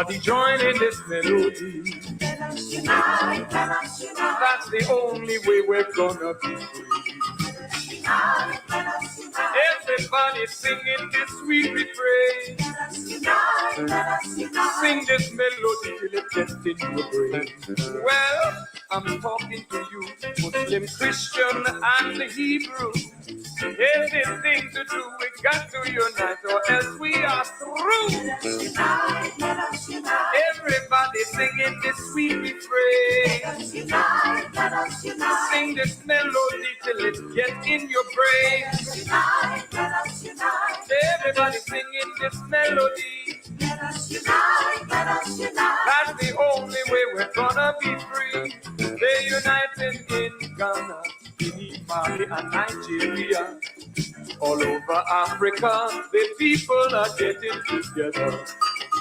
Everybody join in this melody. Let us unite, let us unite. That's the only way we're gonna be free. Unite, let us unite. Everybody singing this sweet refrain. Let us unite, let us unite. Sing this melody till it gets in your brain. Well, I'm talking to you, Muslim, Christian, and Hebrew. Anything to do, we got to unite, or else we are through. Let us unite, let us unite. Everybody singing this sweet refrain. Let us unite, let us unite. Sing this melody till it gets in your brain. Let us unite, let us unite. Everybody singing this melody. Let us unite, let us unite. That's the only way we're gonna be free. They're united in Ghana, in Mali and Nigeria. All over Africa, the people are getting together.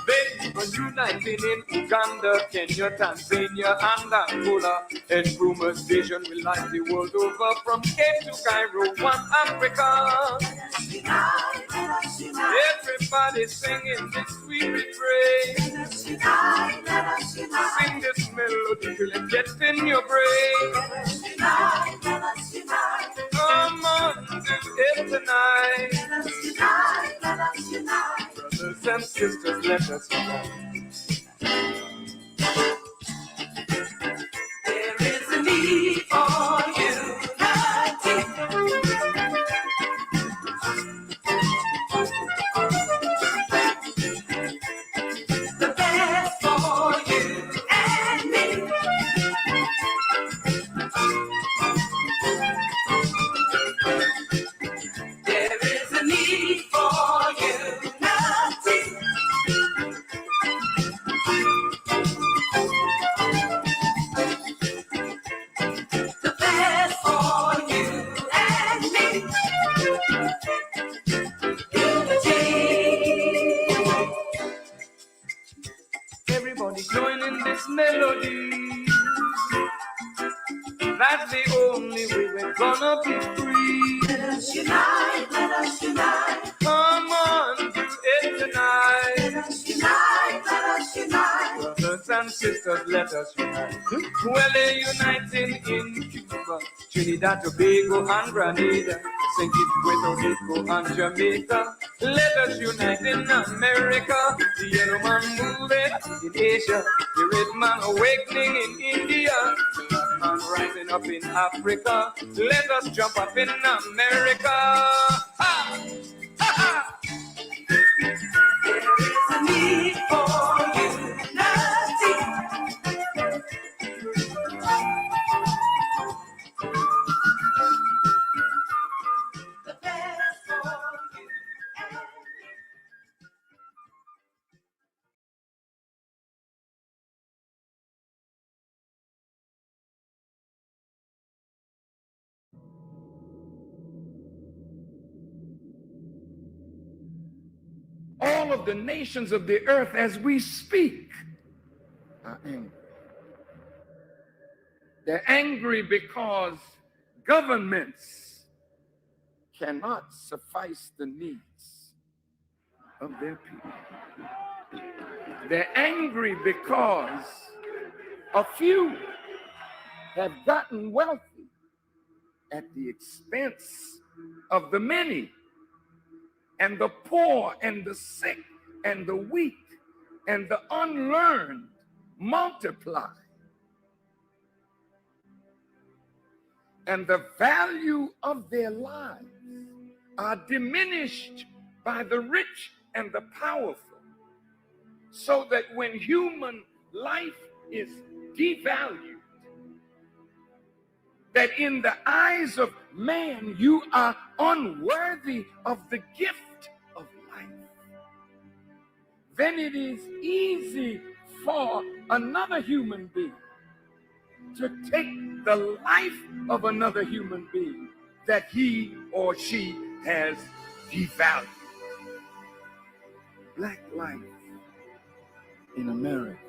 They're even uniting in Uganda, Kenya, Tanzania, and Angola. And rumors vision will light the world over from Cape to Cairo, one Africa. Let us unite, let us unite. Everybody singing this sweet refrain. Let us unite, let us unite. Sing this melody till it gets in your brain. Let us unite, let us unite. Come on, do it tonight. Let us unite, let us unite. Brothers and sisters, let us unite. There is a need for uniting. The best for you and me. There is a need for unity. The best for you and me. Unity. Everybody join in this melody. That's the only way we're gonna be free. Let us unite, let us unite. Come on, do it tonight. Let us unite, let us unite. Brothers and sisters, let us unite. Well, they're uniting in Cuba, Trinidad, Tobago, and Grenada, St. Kitts, Puerto Rico, and Jamaica. Let us unite in America, the yellow man moving in Asia, the red man awakening in India, the black man rising up in Africa. Let us jump up in America. Ha! Ha! Ha! There is a need for unity. The best for you and me. All of the nations of the earth as we speak are angry. They're angry because governments cannot suffice the needs of their people. They're angry because a few have gotten wealthy at the expense of the many. And the poor and the sick and the weak and the unlearned multiply. And the value of their lives are diminished by the rich and the powerful, so that when human life is devalued, that in the eyes of man you are unworthy of the gift of life, then it is easy for another human being to take the life of another human being that he or she has devalued. Black life in America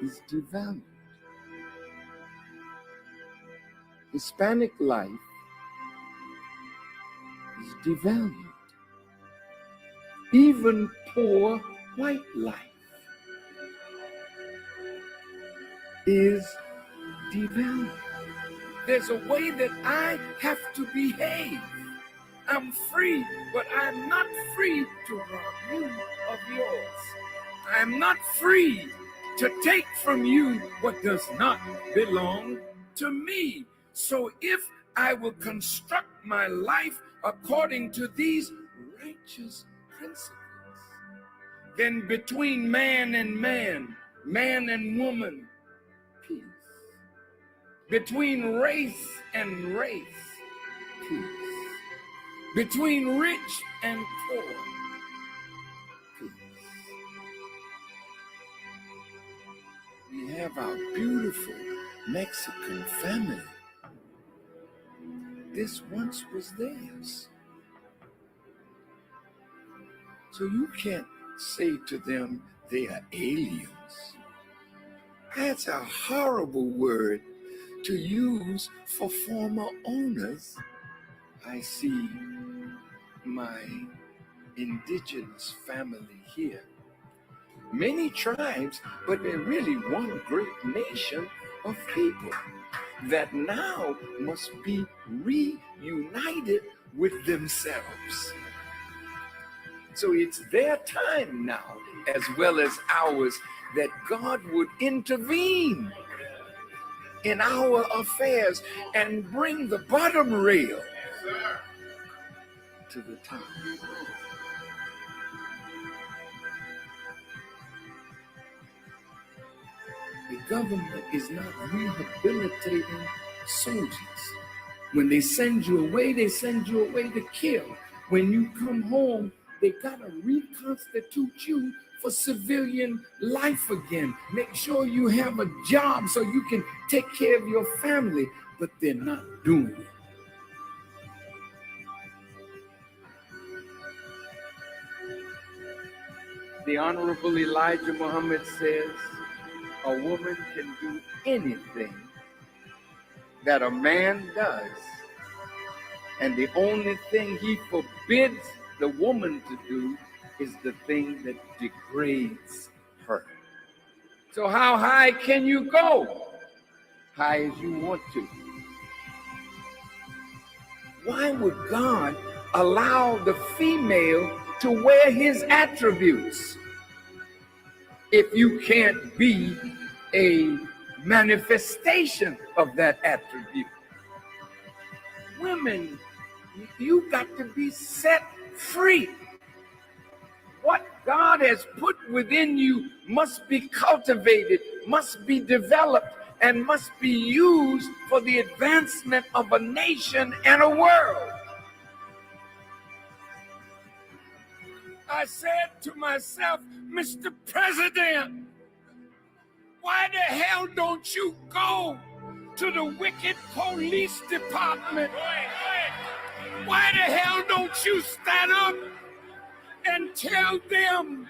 is devalued. Hispanic life is devalued. Even poor white life is devalued. There's a way that I have to behave. I'm free, but I'm not free to rob you of yours. I'm not free to take from you what does not belong to me. So if I will construct my life according to these righteous principles, then between man and man, man and woman, peace. Between race and race, peace. Between rich and poor, peace. We have our beautiful Mexican family. This once was theirs. So you can't say to them they are aliens. That's a horrible word to use for former owners. I see my indigenous family here. Many tribes, but they're really one great nation of people that now must be reunited with themselves. So it's their time now, as well as ours, that God would intervene in our affairs and bring the bottom rail to the top. The government is not rehabilitating soldiers. When they send you away to kill. When you come home, they gotta reconstitute you for civilian life again. Make sure you have a job so you can take care of your family, but they're not doing it. The Honorable Elijah Muhammad says, a woman can do anything that a man does, and the only thing he forbids the woman to do is the thing that degrades her. So how high can you go? High as you want to. Why would God allow the female to wear his attributes if you can't be a manifestation of that attribute? Women, you got to be set free. What God has put within you must be cultivated, must be developed, and must be used for the advancement of a nation and a world. I said to myself, Mr. President, why the hell don't you go to the wicked police department? Why the hell don't you stand up and tell them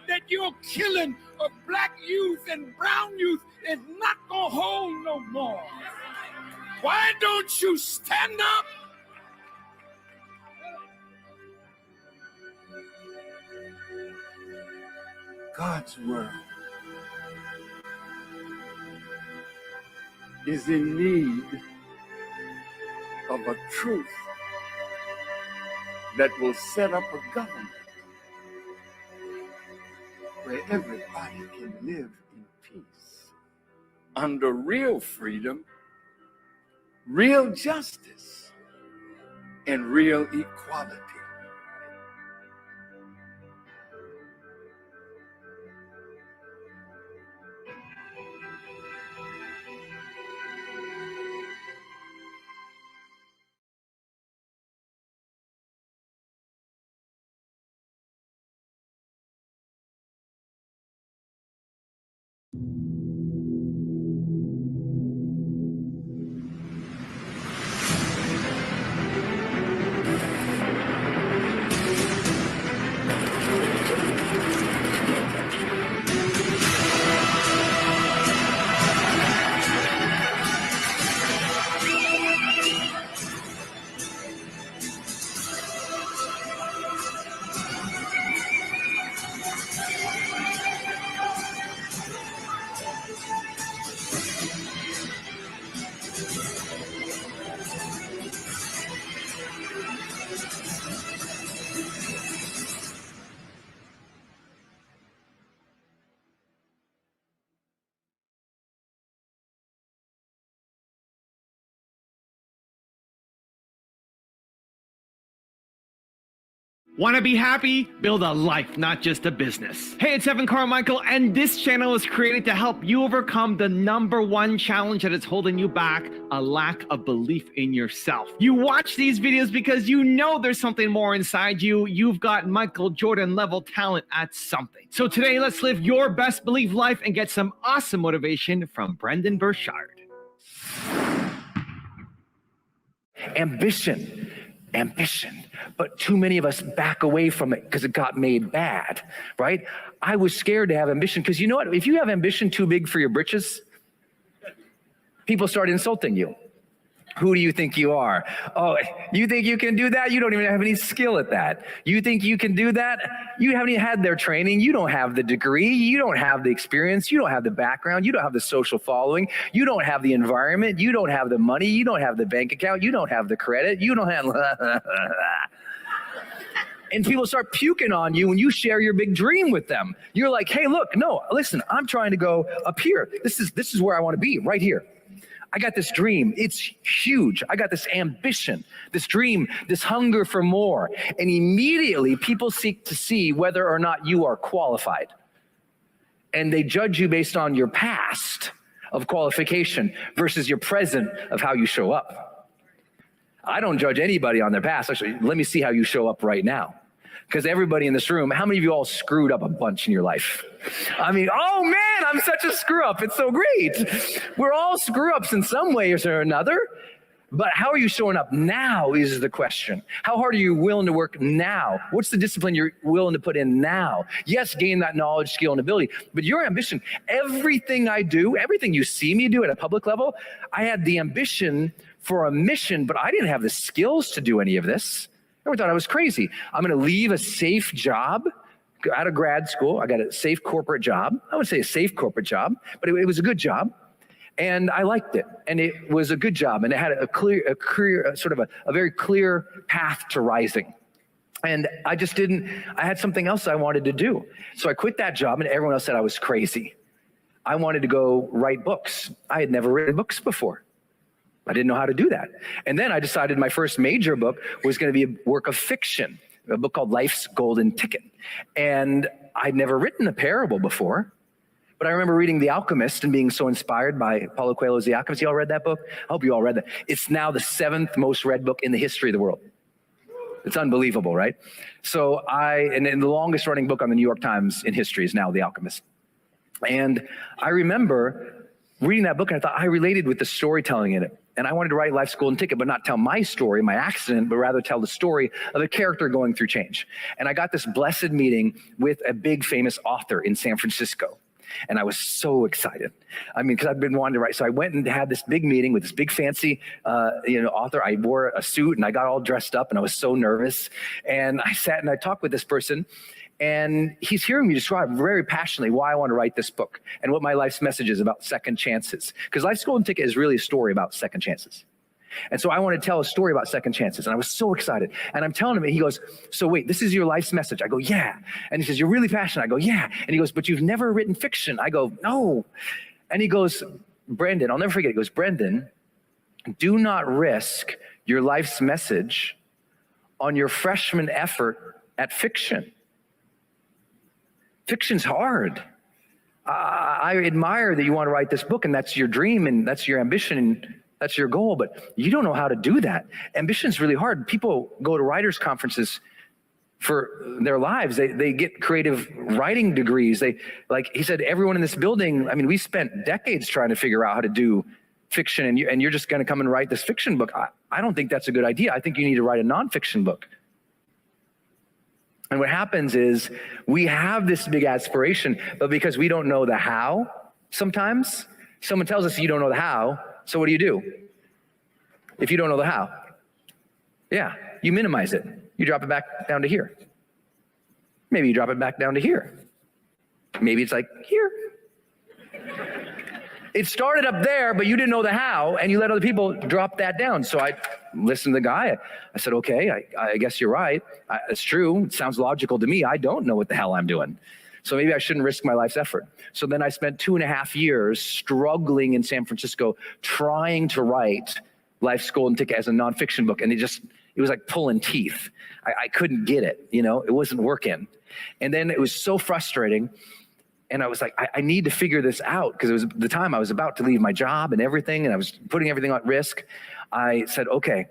that your killing of black youth and brown youth is not gonna hold no more? Why don't you stand up? God's world is in need of a truth that will set up a government where everybody can live in peace, under real freedom, real justice, and real equality. Want to be happy? Build a life, not just a business. Hey, it's Evan Carmichael, and this channel is created to help you overcome the #1 challenge that is holding you back, a lack of belief in yourself. You watch these videos because you know there's something more inside you. You've got Michael Jordan level talent at something. So today, let's live your best belief life and get some awesome motivation from Brendon Burchard. Ambition. But too many of us back away from it because it got made bad, right? I was scared to have ambition because you know what? If you have ambition too big for your britches, people start insulting you. Who do you think you are? Oh, you think you can do that? You don't even have any skill at that. You think you can do that? You haven't even had their training. You don't have the degree. You don't have the experience. You don't have the background. You don't have the social following. You don't have the environment. You don't have the money. You don't have the bank account. You don't have the credit. You don't have... And people start puking on you when you share your big dream with them. You're like, hey, look, no, listen, I'm trying to go up here. This is where I want to be, right here. I got this dream. It's huge. I got this ambition, this dream, this hunger for more. And immediately people seek to see whether or not you are qualified. And they judge you based on your past of qualification versus your present of how you show up. I don't judge anybody on their past. Actually, let me see how you show up right now. Because everybody in this room, how many of you all screwed up a bunch in your life? I mean, oh man, I'm such a screw up. It's so great. We're all screw ups in some way or another. But how are you showing up now is the question. How hard are you willing to work now? What's the discipline you're willing to put in now? Yes, gain that knowledge, skill, and ability. But your ambition, everything I do, everything you see me do at a public level, I had the ambition for a mission, but I didn't have the skills to do any of this. Everyone thought I was crazy. I'm going to leave a safe job out of grad school. I got a safe corporate job. I wouldn't say a safe corporate job, but it was a good job. And I liked it. And it was a good job. And it had a very clear path to rising. And I had something else I wanted to do. So I quit that job and everyone else said I was crazy. I wanted to go write books. I had never written books before. I didn't know how to do that. And then I decided my first major book was going to be a work of fiction, a book called Life's Golden Ticket. And I'd never written a parable before, but I remember reading The Alchemist and being so inspired by Paulo Coelho's The Alchemist. You all read that book? I hope you all read that. It's now the 7th most read book in the history of the world. It's unbelievable, right? So and the longest running book on the New York Times in history is now The Alchemist. And I remember reading that book and I thought I related with the storytelling in it. And I wanted to write Life's Golden Ticket, but not tell my story, my accident, but rather tell the story of a character going through change. And I got this blessed meeting with a big famous author in San Francisco. And I was so excited. I mean, because I've been wanting to write. So I went and had this big meeting with this big fancy author. I wore a suit and I got all dressed up and I was so nervous. And I sat and I talked with this person. And he's hearing me describe very passionately why I want to write this book and what my life's message is about second chances. Because Life's Golden Ticket is really a story about second chances. And so I want to tell a story about second chances. And I was so excited. And I'm telling him, and he goes, so wait, this is your life's message? I go, yeah. And he says, you're really passionate? I go, yeah. And he goes, but you've never written fiction? I go, no. And he goes, Brendon, I'll never forget. He goes, Brendon, do not risk your life's message on your freshman effort at fiction. Fiction's hard. I admire that you want to write this book and that's your dream and that's your ambition and that's your goal, but you don't know how to do that. Ambition's really hard. People go to writers' conferences for their lives. They get creative writing degrees. Like he said, everyone in this building, I mean, we spent decades trying to figure out how to do fiction and you're just going to come and write this fiction book. I don't think that's a good idea. I think you need to write a nonfiction book. And what happens is we have this big aspiration, but because we don't know the how, sometimes someone tells us you don't know the how, so what do? If you don't know the how, yeah, you minimize it. You drop it back down to here. Maybe you drop it back down to here. Maybe it's like here. It started up there, but you didn't know the how, and you let other people drop that down. So I listened to the guy. I said, okay, I guess you're right. It's true. It sounds logical to me. I don't know what the hell I'm doing. So maybe I shouldn't risk my life's effort. So then I spent 2.5 years struggling in San Francisco, trying to write Life's Golden Ticket as a nonfiction book. And It was like pulling teeth. I couldn't get it, it wasn't working. And then it was so frustrating. And I was like, I need to figure this out, because it was the time I was about to leave my job and everything, and I was putting everything at risk. I said, okay,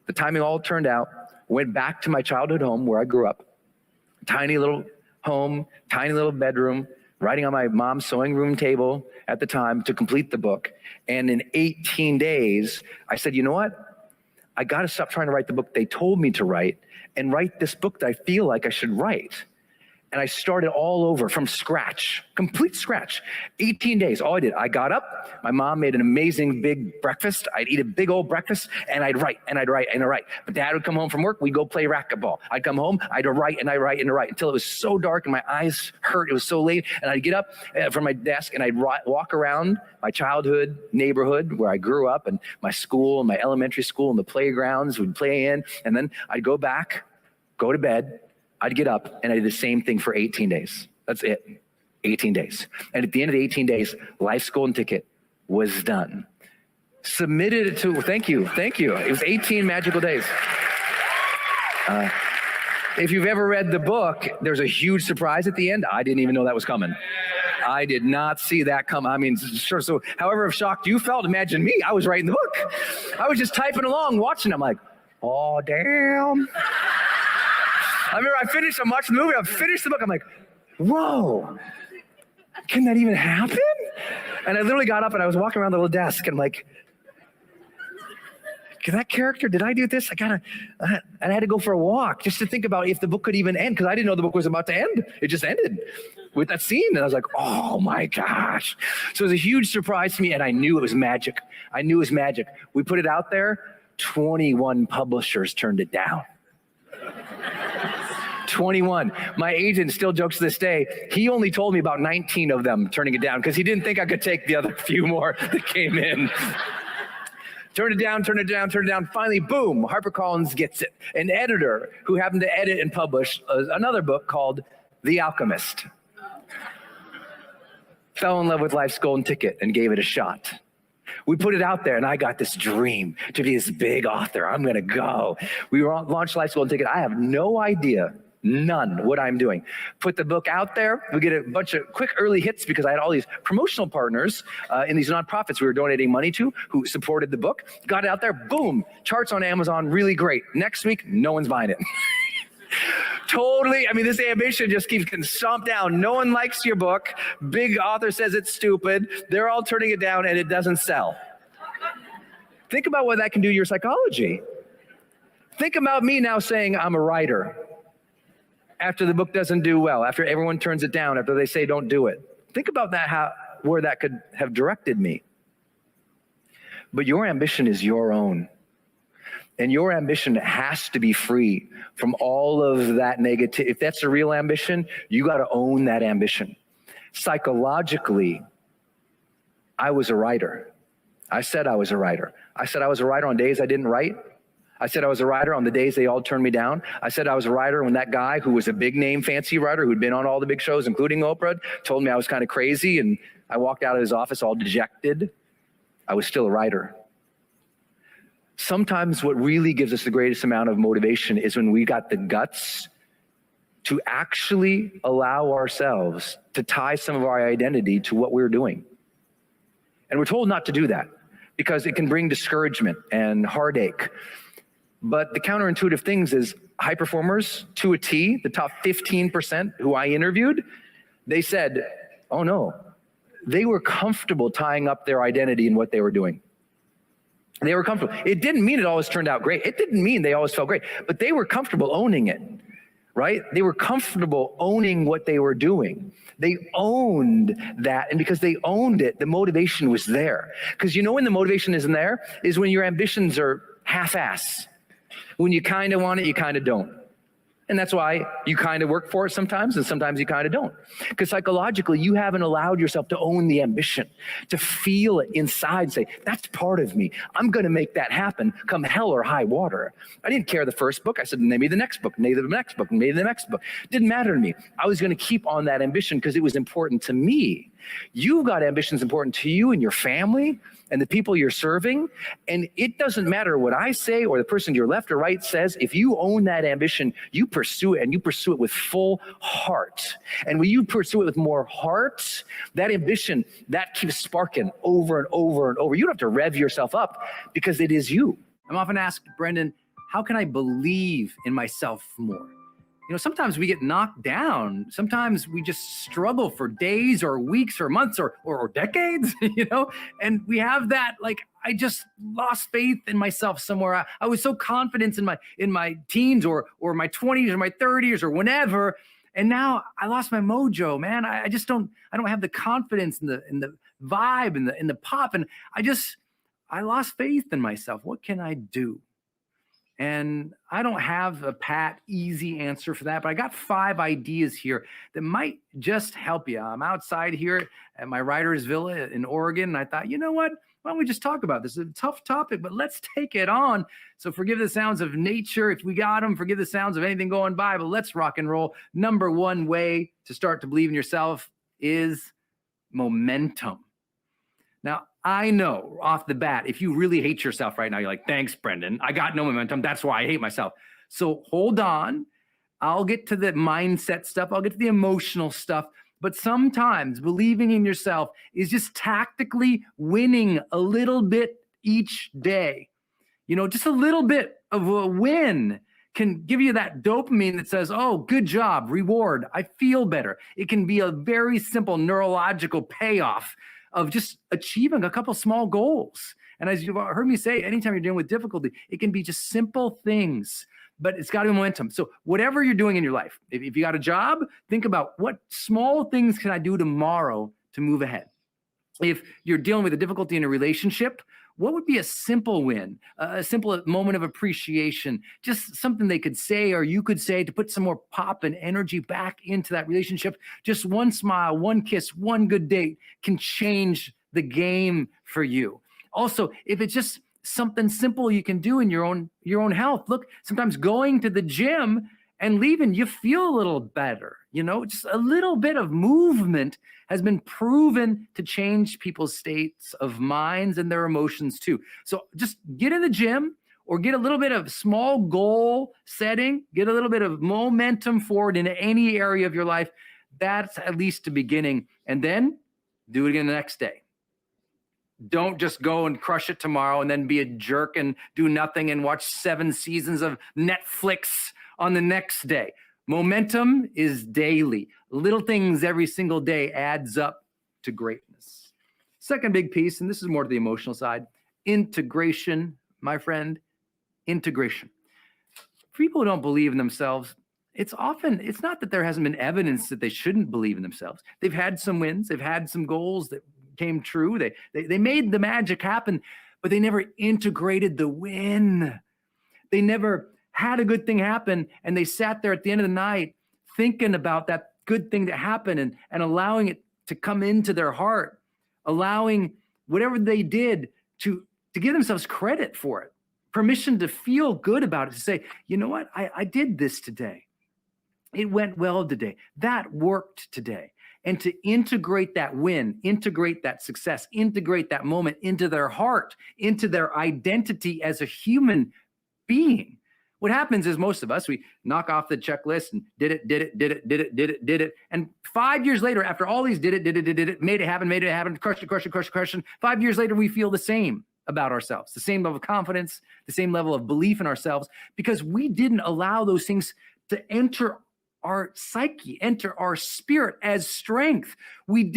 the timing all turned out, went back to my childhood home where I grew up, tiny little home, tiny little bedroom, writing on my mom's sewing room table at the time to complete the book. And in 18 days, I said, you know what? I got to stop trying to write the book they told me to write and write this book that I feel like I should write. And I started all over from scratch, complete scratch. 18 days, all I did, I got up, my mom made an amazing big breakfast. I'd eat a big old breakfast, and I'd write, and I'd write, and I'd write. But Dad would come home from work, we'd go play racquetball. I'd come home, I'd write, and I'd write, and I'd write, until it was so dark and my eyes hurt, it was so late, and I'd get up from my desk, and I'd walk around my childhood neighborhood where I grew up, and my school, and my elementary school, and the playgrounds we'd play in, and then I'd go back, go to bed, I'd get up, and I did the same thing for 18 days. That's it, 18 days. And at the end of the 18 days, Life's Golden Ticket was done. Submitted it to, thank you. It was 18 magical days. If you've ever read the book, there's a huge surprise at the end. I didn't even know that was coming. I did not see that come. I mean, sure. So however shocked you felt, imagine me. I was writing the book. I was just typing along, watching. I'm like, oh, damn. I remember I'm watching the movie, I finished the book, I'm like, whoa, can that even happen? And I literally got up and I was walking around the little desk, and I'm like, that character, did I do this? And I had to go for a walk just to think about if the book could even end, because I didn't know the book was about to end. It just ended with that scene, and I was like, oh my gosh. So it was a huge surprise to me, and I knew it was magic. We put it out there, 21 publishers turned it down. 21. My agent still jokes to this day, he only told me about 19 of them turning it down, because he didn't think I could take the other few more that came in. Turn it down. Finally, boom, HarperCollins gets it. An editor who happened to edit and publish another book called The Alchemist fell in love with Life's Golden Ticket and gave it a shot. We put it out there, and I got this dream to be this big author. I'm going to go. We launched Life's Golden Ticket. I have no idea, none, what I'm doing. Put the book out there. We get a bunch of quick early hits because I had all these promotional partners in these nonprofits we were donating money to who supported the book. Got it out there, boom, charts on Amazon, really great. Next week, no one's buying it. Totally, I mean, this ambition just keeps getting stomped down. No one likes your book. Big author says it's stupid. They're all turning it down, and it doesn't sell. Think about what that can do to your psychology. Think about me now saying I'm a writer after the book doesn't do well, after everyone turns it down, after they say don't do it. Think about that, where that could have directed me. But your ambition is your own. And your ambition has to be free from all of that negative. If that's a real ambition, you got to own that ambition. Psychologically, I was a writer. I said I was a writer. I said I was a writer on days I didn't write. I said I was a writer on the days they all turned me down. I said I was a writer when that guy who was a big name fancy writer who'd been on all the big shows, including Oprah, told me I was kind of crazy, and I walked out of his office all dejected. I was still a writer. Sometimes what really gives us the greatest amount of motivation is when we got the guts to actually allow ourselves to tie some of our identity to what we're doing. And we're told not to do that because it can bring discouragement and heartache. But the counterintuitive things is high performers to a T, the top 15% who I interviewed, they said, oh no, they were comfortable tying up their identity in what they were doing. They were comfortable. It didn't mean it always turned out great. It didn't mean they always felt great, but they were comfortable owning it, right? They were comfortable owning what they were doing. They owned that, and because they owned it, the motivation was there. Because you know when the motivation isn't there is when your ambitions are half-ass. When you kind of want it, you kind of don't. And that's why you kind of work for it sometimes, and sometimes you kind of don't. Because psychologically, you haven't allowed yourself to own the ambition, to feel it inside, say, that's part of me. I'm going to make that happen come hell or high water. I didn't care the first book. I said, maybe the next book, maybe the next book, maybe the next book. Didn't matter to me. I was going to keep on that ambition because it was important to me. You've got ambitions important to you and your family and the people you're serving. And it doesn't matter what I say or the person to your left or right says. If you own that ambition, you pursue it, and you pursue it with full heart. And when you pursue it with more heart, that ambition, that keeps sparking over and over and over. You don't have to rev yourself up because it is you. I'm often asked, Brendon, how can I believe in myself more? You know, sometimes we get knocked down. Sometimes we just struggle for days or weeks or months or decades, you know, and we have that, like, I just lost faith in myself somewhere. I was so confident in my teens or my 20s or my 30s or whenever. And now I lost my mojo, man. I don't have the confidence in the vibe and the pop. And I lost faith in myself. What can I do? And I don't have a pat, easy answer for that, but I got 5 ideas here that might just help you. I'm outside here at my writer's villa in Oregon, and I thought, you know what? Why don't we just talk about this? It's a tough topic, but let's take it on. So forgive the sounds of nature if we got them. Forgive the sounds of anything going by, but let's rock and roll. Number 1 way to start to believe in yourself is momentum. Now, I know off the bat, if you really hate yourself right now, you're like, thanks, Brendon. I got no momentum. That's why I hate myself. So hold on. I'll get to the mindset stuff. I'll get to the emotional stuff. But sometimes believing in yourself is just tactically winning a little bit each day. You know, just a little bit of a win can give you that dopamine that says, oh, good job, reward. I feel better. It can be a very simple neurological payoff of just achieving a couple small goals. And as you've heard me say, anytime you're dealing with difficulty, it can be just simple things, but it's got to be momentum. So whatever you're doing in your life, if you got a job, think about what small things can I do tomorrow to move ahead? If you're dealing with a difficulty in a relationship, what would be a simple win, a simple moment of appreciation, just something they could say or you could say to put some more pop and energy back into that relationship? Just one smile, one kiss, one good date can change the game for you. Also, if it's just something simple you can do in your own health, look, sometimes going to the gym and leaving, you feel a little better. You know, just a little bit of movement has been proven to change people's states of minds and their emotions too. So just get in the gym or get a little bit of small goal setting, get a little bit of momentum forward in any area of your life. That's at least the beginning. And then do it again the next day. Don't just go and crush it tomorrow and then be a jerk and do nothing and watch 7 seasons of Netflix on the next day. Momentum is daily. Little things every single day adds up to greatness. Second big piece, and this is more to the emotional side, integration, my friend, integration. For people who don't believe in themselves, it's not that there hasn't been evidence that they shouldn't believe in themselves. They've had some wins, they've had some goals that came true. They made the magic happen, but they never integrated the win. They never had a good thing happen, and they sat there at the end of the night thinking about that good thing that happened and allowing it to come into their heart, allowing whatever they did to give themselves credit for it, permission to feel good about it, to say, you know what, I did this today. It went well today. That worked today. And to integrate that win, integrate that success, integrate that moment into their heart, into their identity as a human being. What happens is most of us, we knock off the checklist and did it. And 5 years later, after all these did it, made it happen, crushed it. 5 years later, we feel the same about ourselves, the same level of confidence, the same level of belief in ourselves, because we didn't allow those things to enter our psyche, enter our spirit as strength. We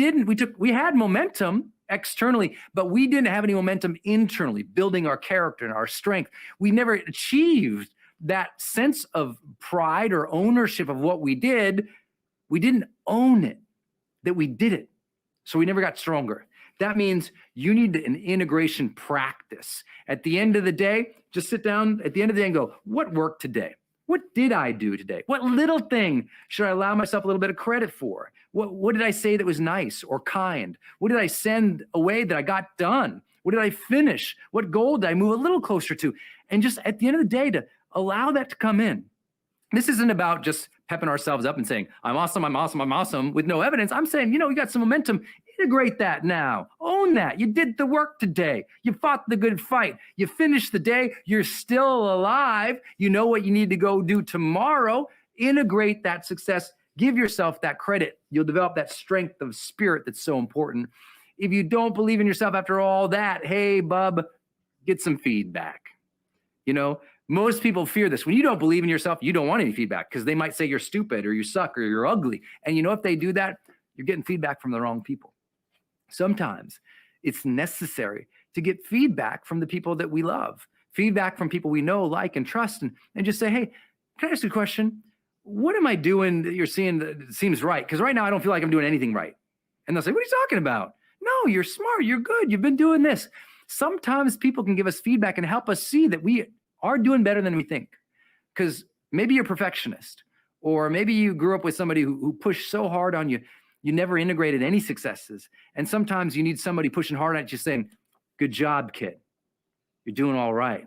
had momentum externally, but we didn't have any momentum internally, building our character and our strength. We never achieved that sense of pride or ownership of what we did. We didn't own it, that we did it. So we never got stronger. That means you need an integration practice. At the end of the day, just sit down at the end of the day and go, what worked today? What did I do today? What little thing should I allow myself a little bit of credit for? What did I say that was nice or kind? What did I send away that I got done? What did I finish? What goal did I move a little closer to? And just at the end of the day, to allow that to come in. This isn't about just pepping ourselves up and saying, I'm awesome with no evidence. I'm saying, we got some momentum. Integrate that now. Own that. You did the work today. You fought the good fight. You finished the day. You're still alive. You know what you need to go do tomorrow. Integrate that success. Give yourself that credit. You'll develop that strength of spirit that's so important. If you don't believe in yourself after all that, hey, bub, get some feedback. You know, most people fear this. When you don't believe in yourself, you don't want any feedback because they might say you're stupid or you suck or you're ugly. And you know, if they do that, you're getting feedback from the wrong people. Sometimes it's necessary to get feedback from the people that we love, feedback from people we know, like, and trust, and just say, hey, can I ask you a question? What am I doing that you're seeing that seems right? Because right now I don't feel like I'm doing anything right. And they'll say, what are you talking about? No, you're smart. You're good. You've been doing this. Sometimes people can give us feedback and help us see that we are doing better than we think. Because maybe you're a perfectionist, or maybe you grew up with somebody who pushed so hard on you, you never integrated any successes. And sometimes you need somebody pushing hard at you saying, good job, kid. You're doing all right.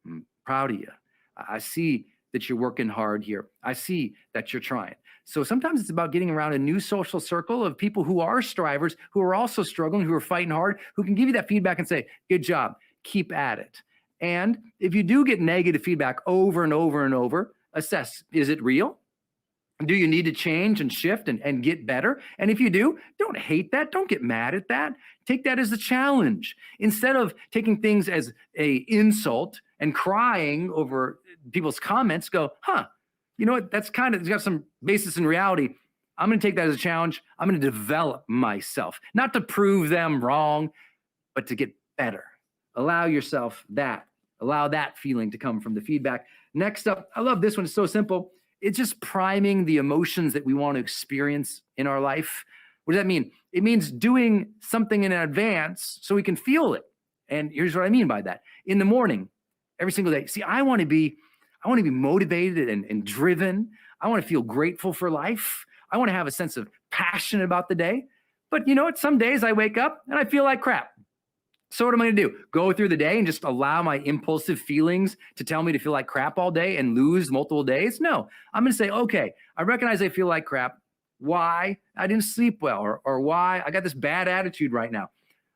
I'm proud of you. I see that you're working hard here. I see that you're trying. So sometimes it's about getting around a new social circle of people who are strivers, who are also struggling, who are fighting hard, who can give you that feedback and say, good job, keep at it. And if you do get negative feedback over and over and over, assess, is it real? Do you need to change and shift and get better? And if you do, don't hate that. Don't get mad at that. Take that as a challenge. Instead of taking things as an insult and crying over people's comments, go, you know what? That's kind of, it's got some basis in reality. I'm going to take that as a challenge. I'm going to develop myself, not to prove them wrong, but to get better. Allow yourself that. Allow that feeling to come from the feedback. Next up, I love this one. It's so simple. It's just priming the emotions that we want to experience in our life. What does that mean? It means doing something in advance so we can feel it. And here's what I mean by that. In the morning, every single day. See, I want to be motivated and driven. I want to feel grateful for life. I want to have a sense of passion about the day. But you know what? Some days I wake up and I feel like crap. So what am I going to do? Go through the day and just allow my impulsive feelings to tell me to feel like crap all day and lose multiple days? No, I'm going to say, okay, I recognize I feel like crap. Why? I didn't sleep well, or why I got this bad attitude right now.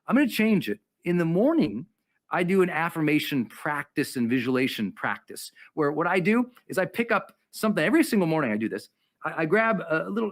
I'm going to change it. In the morning, I do an affirmation practice and visualization practice, where what I do is I pick up something. Every single morning I do this. I grab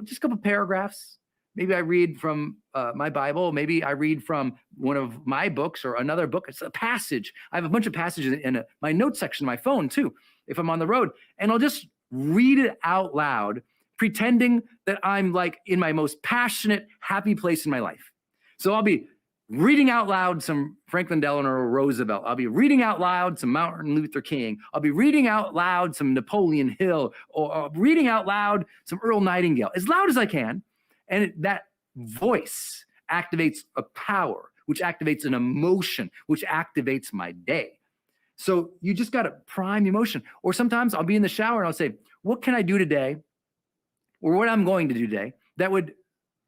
just a couple paragraphs. Maybe I read from my Bible. Maybe I read from one of my books or another book. It's a passage. I have a bunch of passages in my notes section of my phone too, if I'm on the road. And I'll just read it out loud, pretending that I'm like in my most passionate, happy place in my life. So I'll be reading out loud some Franklin Delano Roosevelt. I'll be reading out loud some Martin Luther King. I'll be reading out loud some Napoleon Hill, or reading out loud some Earl Nightingale, as loud as I can. And that voice activates a power, which activates an emotion, which activates my day. So you just got to prime the emotion. Or sometimes I'll be in the shower and I'll say, what can I do today, or what I'm going to do today that would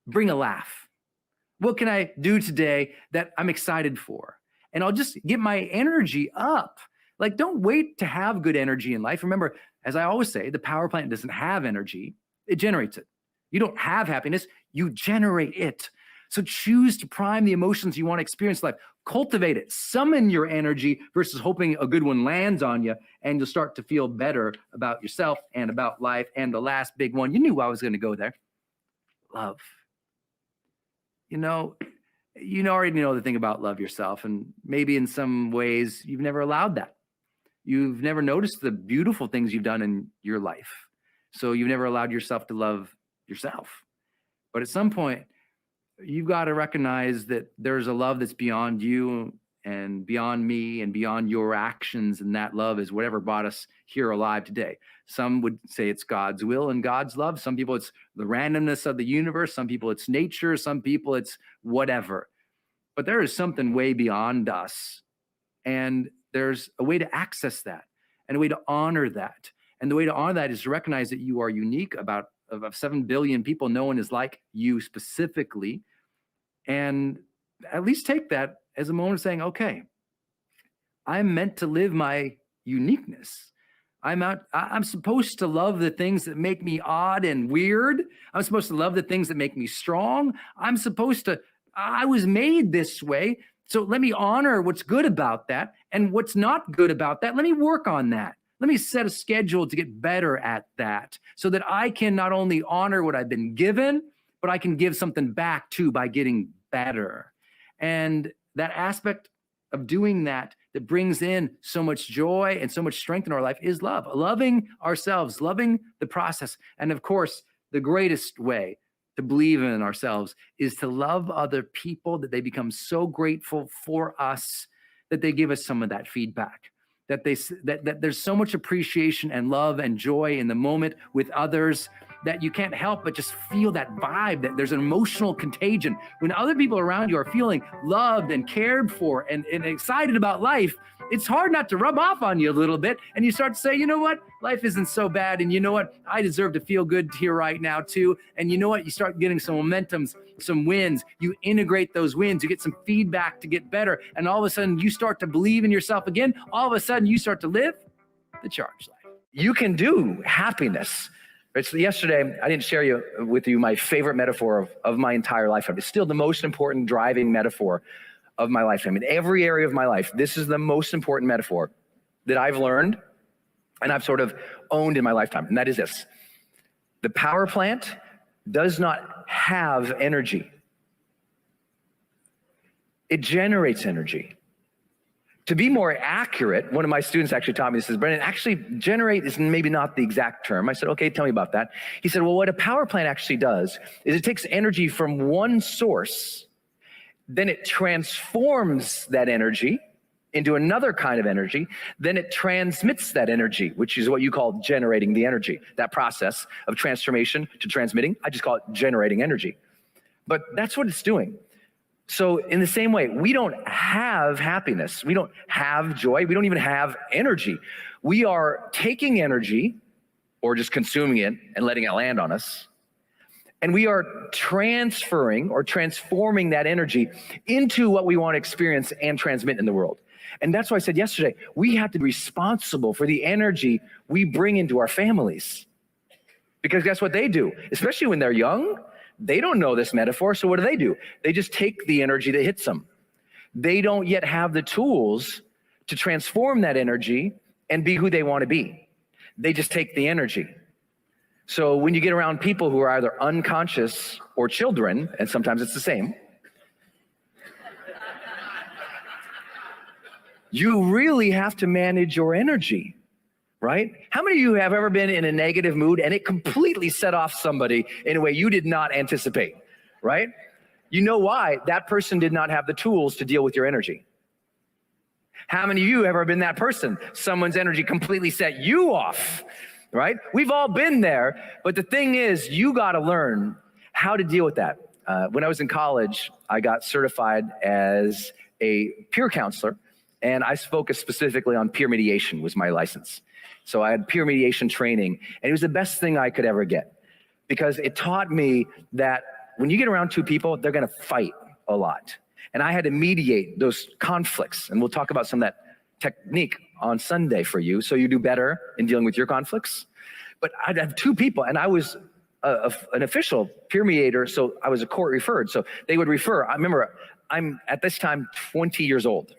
bring a laugh? What can I do today that I'm excited for? And I'll just get my energy up. Like, don't wait to have good energy in life. Remember, as I always say, the power plant doesn't have energy. It generates it. You don't have happiness, you generate it. So choose to prime the emotions you want to experience in life. Cultivate it. Summon your energy versus hoping a good one lands on you, and you'll start to feel better about yourself and about life. And the last big one, you knew I was going to go there. Love. You already know the thing about love yourself, and maybe in some ways you've never allowed that. You've never noticed the beautiful things you've done in your life. So you've never allowed yourself to love yourself. But at some point, you've got to recognize that there's a love that's beyond you and beyond me and beyond your actions, and that love is whatever brought us here alive today. Some would say it's God's will and God's love. Some people it's the randomness of the universe. Some people it's nature. Some people it's whatever. But there is something way beyond us, and there's a way to access that and a way to honor that. And the way to honor that is to recognize that you are unique. About 7 billion people, no one is like you specifically. And at least take that as a moment of saying, okay, I'm meant to live my uniqueness. I'm supposed to love the things that make me odd and weird. I'm supposed to love the things that make me strong. I'm supposed to I was made this way. So let me honor what's good about that. And what's not good about that, let me work on that. Let me set a schedule to get better at that so that I can not only honor what I've been given, but I can give something back too by getting better. And that aspect of doing that brings in so much joy and so much strength in our life is love, loving ourselves, loving the process. And of course, the greatest way to believe in ourselves is to love other people, that they become so grateful for us that they give us some of that feedback, that there's so much appreciation and love and joy in the moment with others that you can't help but just feel that vibe, that there's an emotional contagion. When other people around you are feeling loved and cared for and excited about life, it's hard not to rub off on you a little bit. And you start to say, you know what? Life isn't so bad. And you know what? I deserve to feel good here right now too. And you know what? You start getting some momentums, some wins. You integrate those wins. You get some feedback to get better. And all of a sudden you start to believe in yourself again. All of a sudden you start to live the charged life. You can do happiness. So yesterday, I didn't share with you my favorite metaphor of my entire lifetime. It's still the most important driving metaphor of my lifetime. In every area of my life, this is the most important metaphor that I've learned and I've sort of owned in my lifetime. And that is this: the power plant does not have energy. It generates energy. To be more accurate, one of my students actually taught me this. Says, Brendon, actually generate is maybe not the exact term. I said, okay, tell me about that. He said, well, what a power plant actually does is it takes energy from one source, then it transforms that energy into another kind of energy, then it transmits that energy, which is what you call generating the energy. That process of transformation to transmitting, I just call it generating energy. But that's what it's doing. So in the same way, we don't have happiness. We don't have joy. We don't even have energy. We are taking energy or just consuming it and letting it land on us. And we are transferring or transforming that energy into what we want to experience and transmit in the world. And that's why I said yesterday, we have to be responsible for the energy we bring into our families. Because guess what they do? Especially when they're young, they don't know this metaphor, so what do? They just take the energy that hits them. They don't yet have the tools to transform that energy and be who they want to be. They just take the energy. So when you get around people who are either unconscious or children, and sometimes it's the same, you really have to manage your energy. Right? How many of you have ever been in a negative mood and it completely set off somebody in a way you did not anticipate, right? You know why? That person did not have the tools to deal with your energy. How many of you have ever been that person? Someone's energy completely set you off, right? We've all been there, but the thing is, you got to learn how to deal with that. When I was in college, I got certified as a peer counselor, and I focused specifically on peer mediation was my license. So I had peer mediation training, and it was the best thing I could ever get because it taught me that when you get around two people, they're going to fight a lot. And I had to mediate those conflicts. And we'll talk about some of that technique on Sunday for you so you do better in dealing with your conflicts. But I'd have two people, and I was an official peer mediator, so I was a court referred. So they would refer. I remember I'm at this time 20 years old,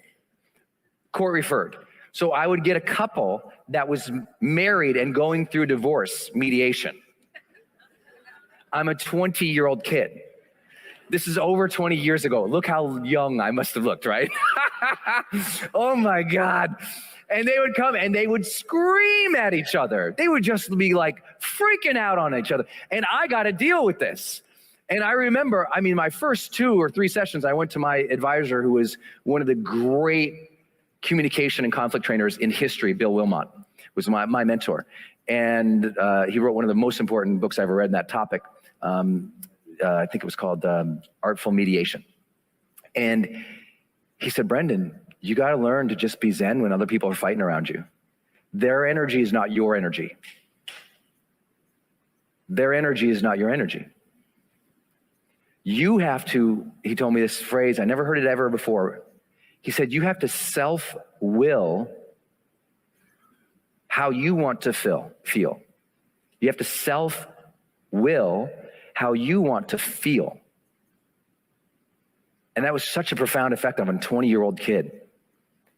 court referred. So I would get a couple that was married and going through divorce mediation. I'm a 20-year-old kid. This is over 20 years ago. Look how young I must have looked, right? Oh my God. And they would come and they would scream at each other. They would just be like freaking out on each other. And I got to deal with this. And I remember, my first 2 or 3 sessions, I went to my advisor, who was one of the great communication and conflict trainers in history. Bill Wilmot was my mentor. And he wrote one of the most important books I ever read in that topic. I think it was called Artful Mediation. And he said, Brendon, you got to learn to just be zen when other people are fighting around you. Their energy is not your energy. Their energy is not your energy. You have to, he told me this phrase, I never heard it ever before. He said, you have to self-will how you want to feel. You have to self-will how you want to feel. And that was such a profound effect on a 20-year-old kid.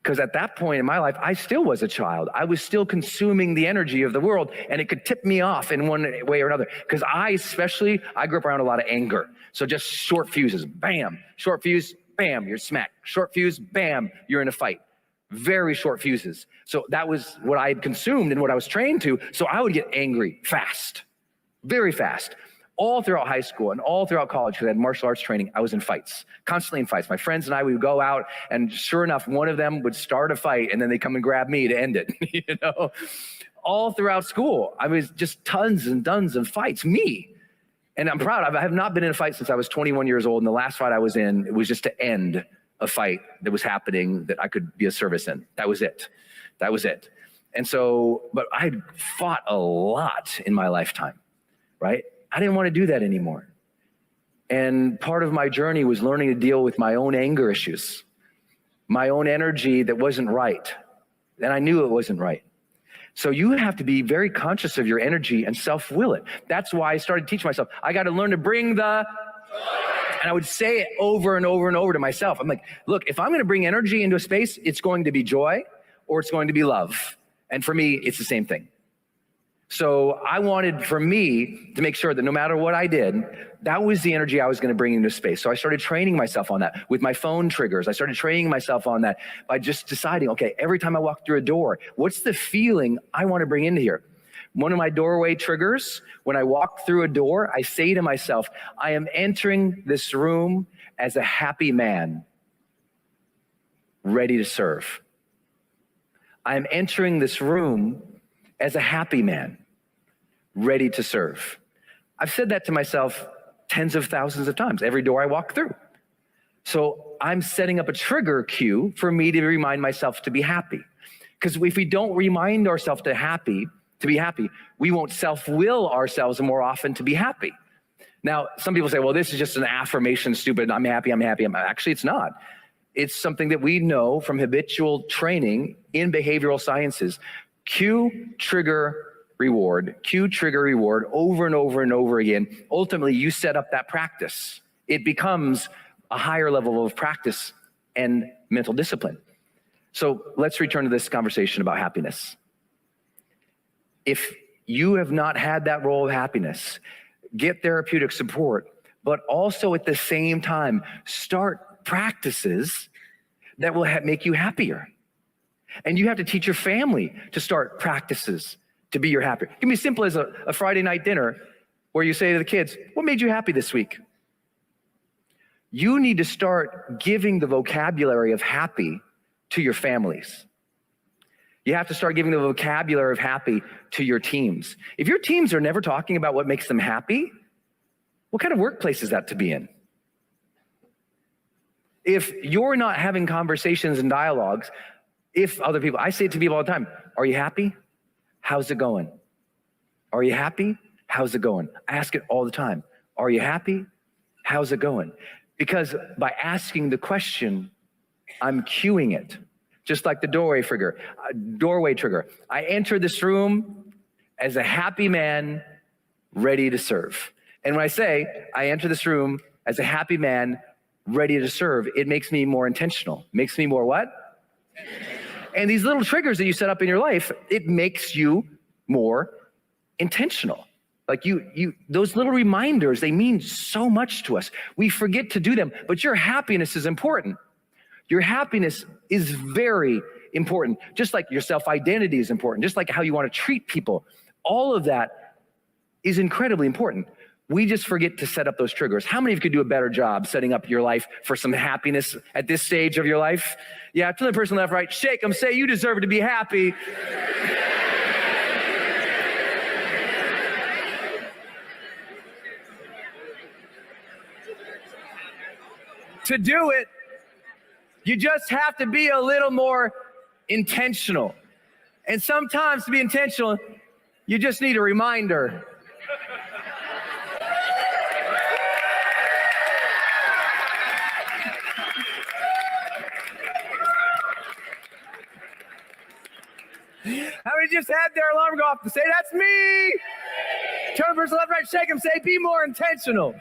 Because at that point in my life, I still was a child. I was still consuming the energy of the world, and it could tip me off in one way or another. Because I grew up around a lot of anger. So just short fuses, bam, short fuse, bam, you're smacked. Short fuse, bam, you're in a fight. Very short fuses. So that was what I had consumed and what I was trained to. So I would get angry fast, very fast. All throughout high school and all throughout college, because I had martial arts training, I was in fights, constantly in fights. My friends and I, we would go out, and sure enough, one of them would start a fight, and then they'd come and grab me to end it, you know? All throughout school, I was just tons and tons of fights, me. And I'm proud. I have not been in a fight since I was 21 years old, and the last fight I was in, it was just to end a fight that was happening that I could be of service in. That was it. That was it. And so, but I had fought a lot in my lifetime, right? I didn't want to do that anymore. And part of my journey was learning to deal with my own anger issues, my own energy that wasn't right. And I knew it wasn't right. So you have to be very conscious of your energy and self-will it. That's why I started teaching myself, I got to learn to bring the, and I would say it over and over and over to myself. I'm like, look, if I'm going to bring energy into a space, it's going to be joy or it's going to be love. And for me, it's the same thing. So I wanted for me to make sure that no matter what I did, that was the energy I was going to bring into space. So I started training myself on that with my phone triggers. I started training myself on that by just deciding, okay, every time I walk through a door, what's the feeling I want to bring into here? One of my doorway triggers, when I walk through a door, I say to myself, I am entering this room as a happy man, ready to serve. I am entering this room as a happy man, ready to serve. I've said that to myself tens of thousands of times, every door I walk through. So I'm setting up a trigger cue for me to remind myself to be happy. Because if we don't remind ourselves to be happy, we won't self-will ourselves more often to be happy. Now, some people say, well, this is just an affirmation, stupid, I'm happy. Actually, it's not. It's something that we know from habitual training in behavioral sciences. Cue, trigger, reward, over and over and over again. Ultimately, you set up that practice. It becomes a higher level of practice and mental discipline. So let's return to this conversation about happiness. If you have not had that role of happiness, get therapeutic support, but also at the same time, start practices that will make you happier. And you have to teach your family to start practices to be your happier. It can be simple as a Friday night dinner where you say to the kids, what made you happy this week? You need to start giving the vocabulary of happy to your families. You have to start giving the vocabulary of happy to your teams. If your teams are never talking about what makes them happy, what kind of workplace is that to be in? If you're not having conversations and dialogues, I say it to people all the time, are you happy? How's it going? Are you happy? How's it going? I ask it all the time. Are you happy? How's it going? Because by asking the question, I'm cueing it. Just like the doorway trigger. I enter this room as a happy man ready to serve. And when I say I enter this room as a happy man ready to serve, it makes me more intentional. Makes me more what? And these little triggers that you set up in your life, it makes you more intentional. Like those little reminders, they mean so much to us. We forget to do them, but your happiness is important. Your happiness is very important. Just like your self-identity is important, just like how you want to treat people. All of that is incredibly important. We just forget to set up those triggers. How many of you could do a better job setting up your life for some happiness at this stage of your life? Yeah, to the person left, right, shake them, say you deserve to be happy. To do it, you just have to be a little more intentional. And sometimes to be intentional, you just need a reminder. How many just had their alarm go off to say, that's me? Turn to the person left, right, shake them, say, be more intentional.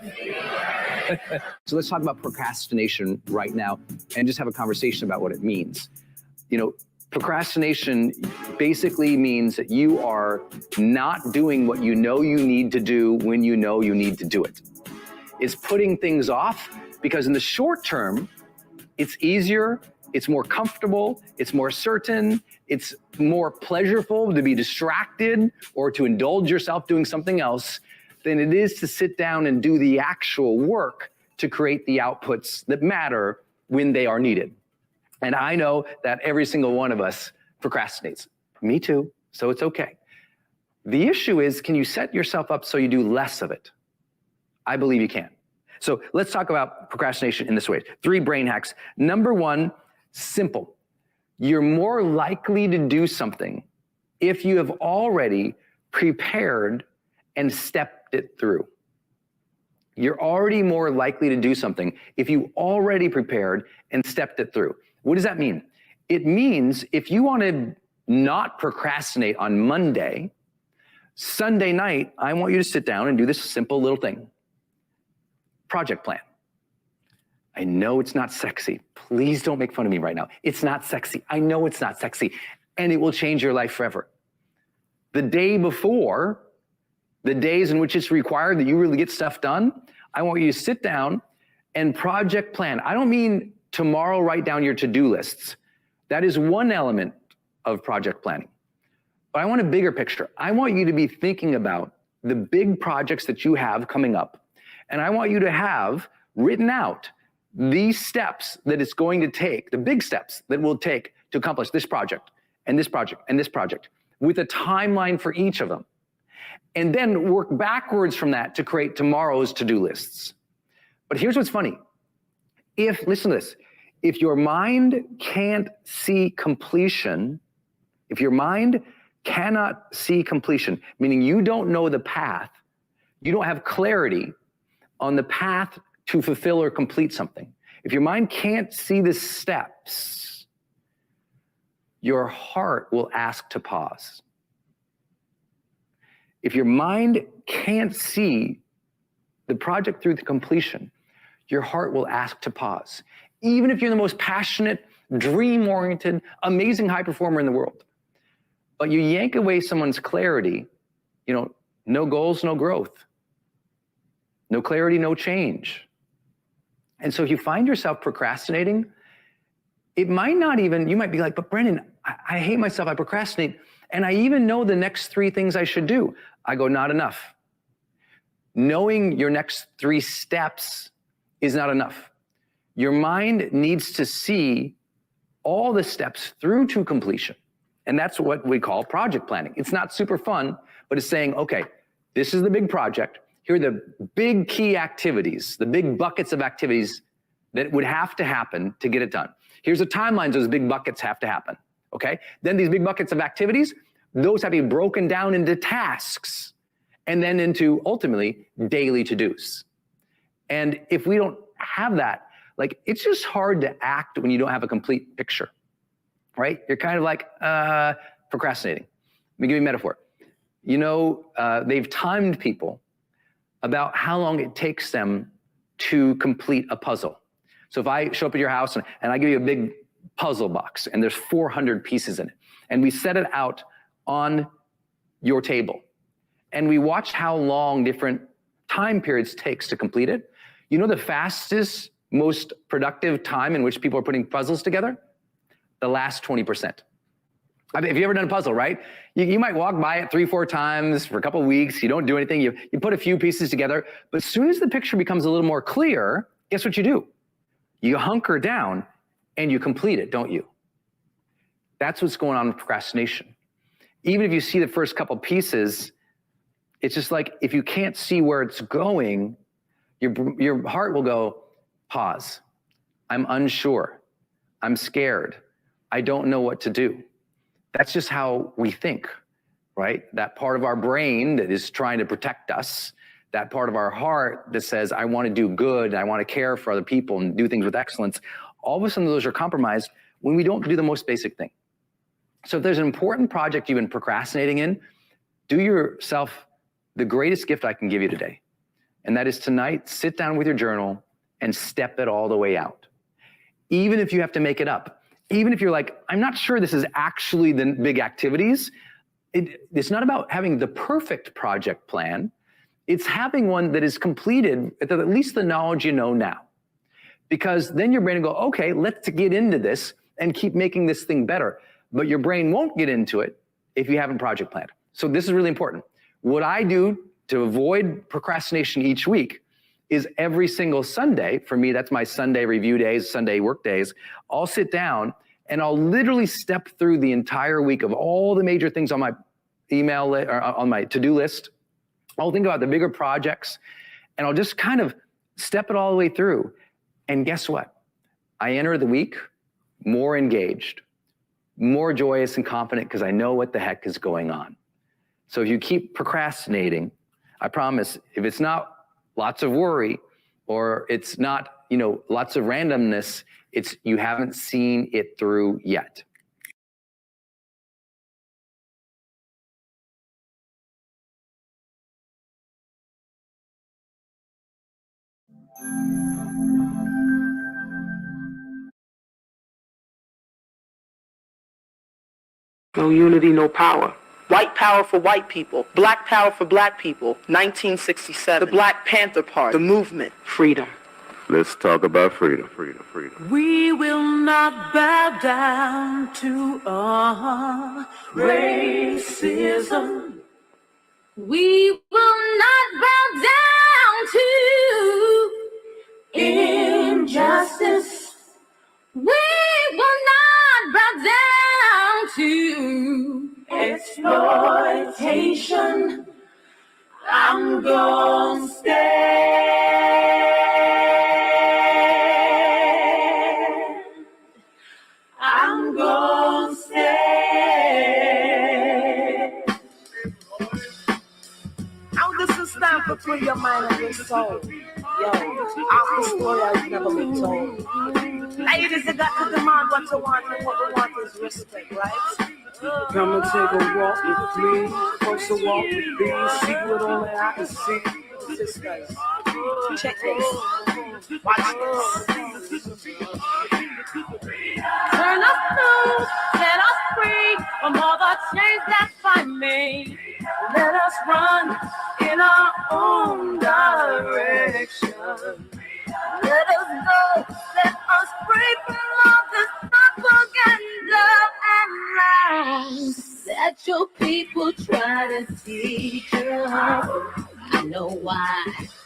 So let's talk about procrastination right now and just have a conversation about what it means. You know, procrastination basically means that you are not doing what you know you need to do when you know you need to do it. It's putting things off because in the short term, it's easier, it's more comfortable, it's more certain, it's more pleasurable to be distracted or to indulge yourself doing something else than it is to sit down and do the actual work to create the outputs that matter when they are needed. And I know that every single one of us procrastinates. Me too, so it's okay. The issue is, can you set yourself up so you do less of it? I believe you can. So let's talk about procrastination in this way. 3 brain hacks. Number 1, simple. You're more likely to do something if you have already prepared and stepped it through. You're already more likely to do something if you already prepared and stepped it through. What does that mean? It means if you want to not procrastinate on Monday, Sunday night, I want you to sit down and do this simple little thing. Project plan. I know it's not sexy. Please don't make fun of me right now. It's not sexy. I know it's not sexy, and it will change your life forever. The day before, the days in which it's required that you really get stuff done, I want you to sit down and project plan. I don't mean tomorrow write down your to-do lists. That is one element of project planning. But I want a bigger picture. I want you to be thinking about the big projects that you have coming up. And I want you to have written out these steps that it's going to take, the big steps that will take to accomplish this project and this project and this project, with a timeline for each of them. And then work backwards from that to create tomorrow's to-do lists. But here's what's funny. Listen to this, if your mind can't see completion, if your mind cannot see completion, meaning you don't know the path, you don't have clarity on the path to fulfill or complete something. If your mind can't see the steps, your heart will ask to pause. If your mind can't see the project through the completion, your heart will ask to pause. Even if you're the most passionate, dream-oriented, amazing high performer in the world, but you yank away someone's clarity, no goals, no growth. No clarity, no change. And so if you find yourself procrastinating, it might not even, you might be like, but Brendon, I hate myself, I procrastinate, and I even know the next 3 things I should do. I go, not enough. Knowing your next 3 steps is not enough. Your mind needs to see all the steps through to completion. And that's what we call project planning. It's not super fun, but it's saying, okay, this is the big project. Here are the big key activities, the big buckets of activities that would have to happen to get it done. Here's the timelines those big buckets have to happen, okay? Then these big buckets of activities, those have to be broken down into tasks and then into, ultimately, daily to-dos. And if we don't have that, it's just hard to act when you don't have a complete picture, right? You're kind of like procrastinating. Let me give you a metaphor. They've timed people about how long it takes them to complete a puzzle. So if I show up at your house and I give you a big puzzle box and there's 400 pieces in it, and we set it out on your table, and we watch how long different time periods takes to complete it, the fastest, most productive time in which people are putting puzzles together? The last 20%. Have you ever done a puzzle, right? You might walk by it 3-4 times for a couple of weeks. You don't do anything. You put a few pieces together. But as soon as the picture becomes a little more clear, guess what you do? You hunker down and you complete it, don't you? That's what's going on with procrastination. Even if you see the first couple pieces, it's just like if you can't see where it's going, your heart will go, pause. I'm unsure. I'm scared. I don't know what to do. That's just how we think, right? That part of our brain that is trying to protect us, that part of our heart that says, I want to do good, I want to care for other people and do things with excellence, all of a sudden those are compromised when we don't do the most basic thing. So if there's an important project you've been procrastinating in, do yourself the greatest gift I can give you today. And that is tonight, sit down with your journal and step it all the way out. Even if you have to make it up, even if you're like, I'm not sure this is actually the big activities, it's not about having the perfect project plan. It's having one that is completed at least the knowledge you know now. Because then your brain will go, okay, let's get into this and keep making this thing better. But your brain won't get into it if you haven't project planned. So this is really important. What I do to avoid procrastination each week is every single Sunday, for me, that's my Sunday review days, Sunday work days, I'll sit down and I'll literally step through the entire week of all the major things on my email list or on my to-do list. I'll think about the bigger projects and I'll just kind of step it all the way through. And guess what? I enter the week more engaged, more joyous and confident because I know what the heck is going on. So if you keep procrastinating, I promise, if it's not lots of worry or it's not, lots of randomness, it's you haven't seen it through yet. No unity, no power. White power for white people. Black power for black people. 1967. The Black Panther Party. The movement. Freedom. Let's talk about freedom, freedom, freedom. We will not bow down to racism. We will not bow down to injustice. We will not bow down to exploitation. I'm gonna stand. I'm gonna stand. Now this is time for free your mind and your soul. Yo, our story has never been told. Ladies, you got to demand what you want, and what we want is respect, right? Come and take a walk with me, close a walk with me, see what only I can see. Sisters, check this. Watch this. Turn us loose, set us free from all the chains that bind me. Let us run in our own direction. Let us go, let us break from all this propaganda and lies that your people try to teach us. I know why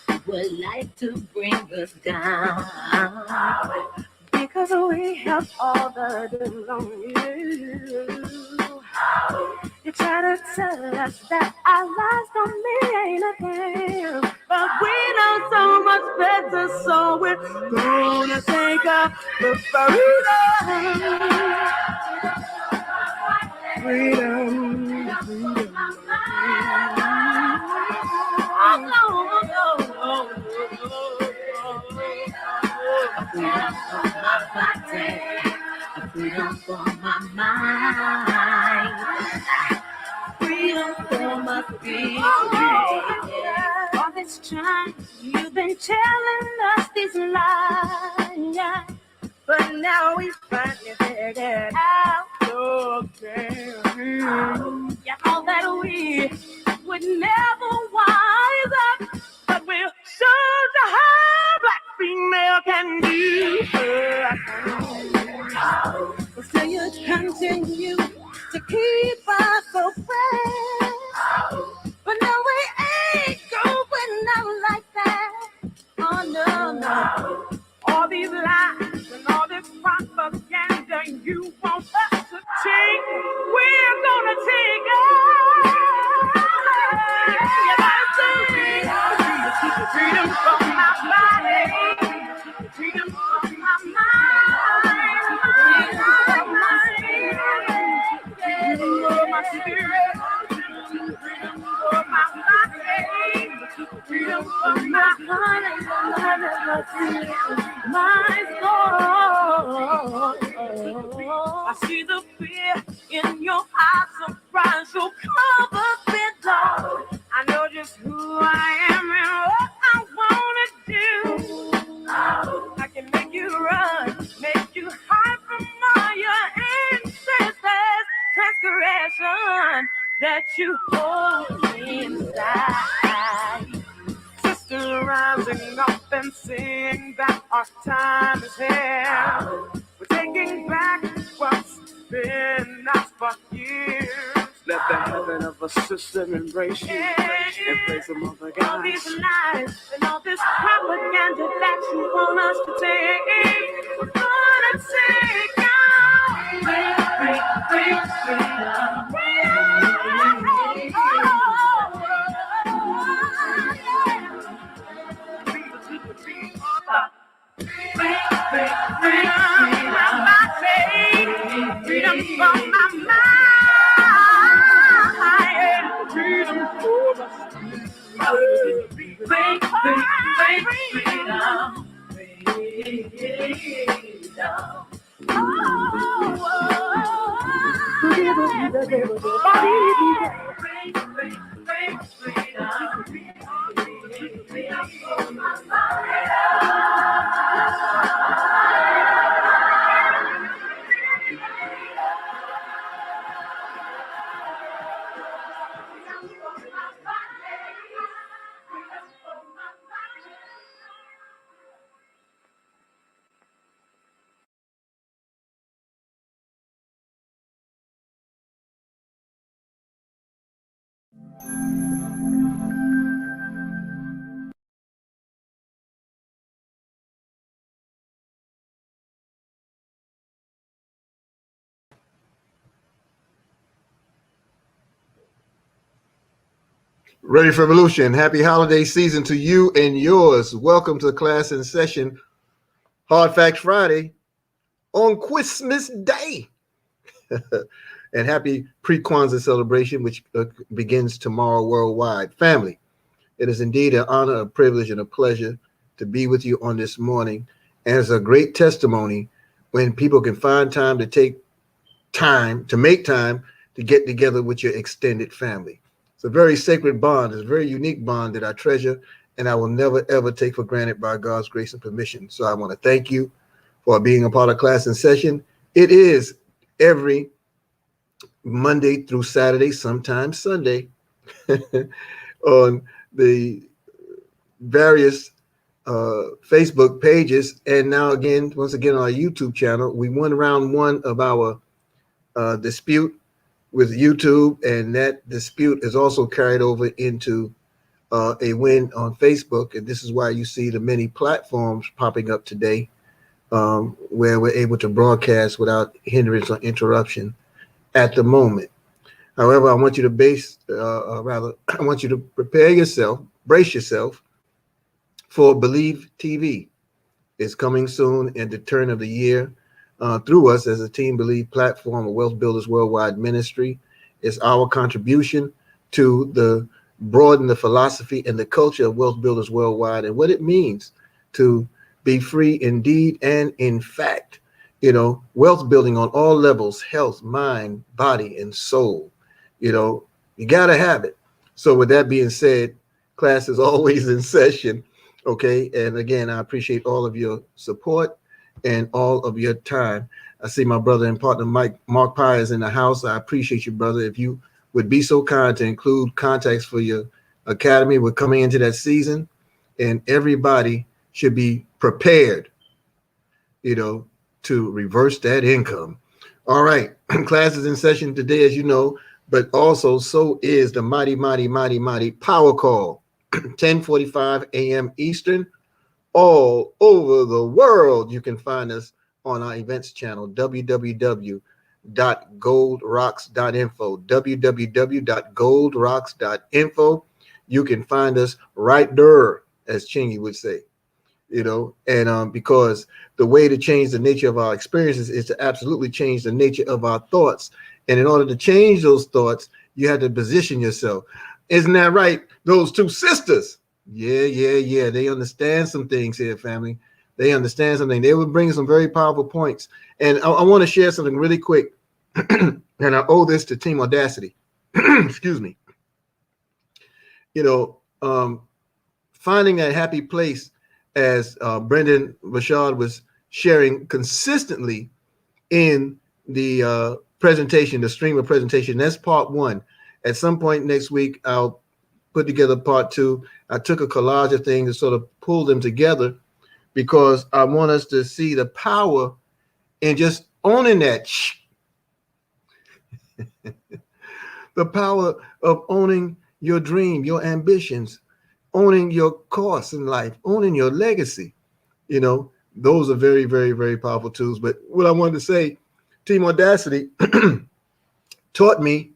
you would like to bring us down. Because we have all the on you. You try to tell us that our lives don't mean anything, but we know so much better, so we're gonna take up the freedom. Freedom for my mind, freedom for my spirit. All this time you've been telling us these lies, but now we finally figured out all that we would never wise up, but we'll show you how black female can do. So you continue to keep us oppressed, but no, we ain't going out like that. Oh no. All these lies and all this propaganda you want us to take, we're gonna take it. You gotta say, freedom from my body, freedom from my mind, freedom from my spirit, freedom from my body, freedom from my heart, my soul. I see the fear in your eyes, surprise, so cover it, Lord. I know just that you hold me inside. Sister rising up and sing that our time is here. We're taking back what's been ours for years. Let the heaven of a sister embrace you. Embrace them other All guys. these lies and all this propaganda that you want us to take, we're gonna take out. Freedom from my mind, freedom for my Ready for Revolution. Happy holiday season to you and yours. Welcome to Class in Session, Hard Facts Friday on Christmas Day. And happy pre-Kwanzaa celebration, which begins tomorrow worldwide. Family, it is indeed an honor, a privilege, and a pleasure to be with you on this morning. And it's a great testimony when people can find time to make time to get together with your extended family. It's a very sacred bond. It's a very unique bond that I treasure and I will never, ever take for granted by God's grace and permission. So I want to thank you for being a part of Class in Session. It is every Monday through Saturday, sometimes Sunday, on the various Facebook pages. And now once again, on our YouTube channel. We won round one of our dispute with YouTube, and that dispute is also carried over into a win on Facebook. And this is why you see the many platforms popping up today where we're able to broadcast without hindrance or interruption at the moment. However, I want you to I want you to prepare yourself, brace yourself for Believe TV. It's coming soon at the turn of the year. Through us as a Team Believe platform, a Wealth Builders Worldwide ministry. It's our contribution to the broaden the philosophy and the culture of Wealth Builders Worldwide and what it means to be free in deed and in fact. You know, wealth building on all levels, health, mind, body, and soul. You know, you got to have it. So with that being said, class is always in session. Okay. And again, I appreciate all of your support and all of your time. I see my brother and partner Mark Pye is in the house. I appreciate you, brother. If you would be so kind to include contacts for your academy, we're coming into that season, and everybody should be prepared, you know, to reverse that income. All right, class is in session today, as you know, but also so is the mighty power call, 10:45 a.m. Eastern. All over the world. You can find us on our events channel, www.goldrocks.info, www.goldrocks.info. You can find us right there, as Chingy would say, you know, and because the way to change the nature of our experiences is to absolutely change the nature of our thoughts. And in order to change those thoughts, you have to position yourself. Isn't that right? Those two sisters. Yeah. They understand some things here, family. They understand something. They will bring some very powerful points. And I want to share something really quick. And I owe this to Team Audacity. Excuse me. You know, finding that happy place, as Brendon Burchard was sharing consistently in the presentation, the stream of presentation. That's part one. At some point next week, I'll put together part 2. I took a collage of things and sort of pull them together because I want us to see the power in just owning that. The power of owning your dream, your ambitions, owning your course in life, owning your legacy. You know, those are very, very, very powerful tools. But what I wanted to say, Team Audacity taught me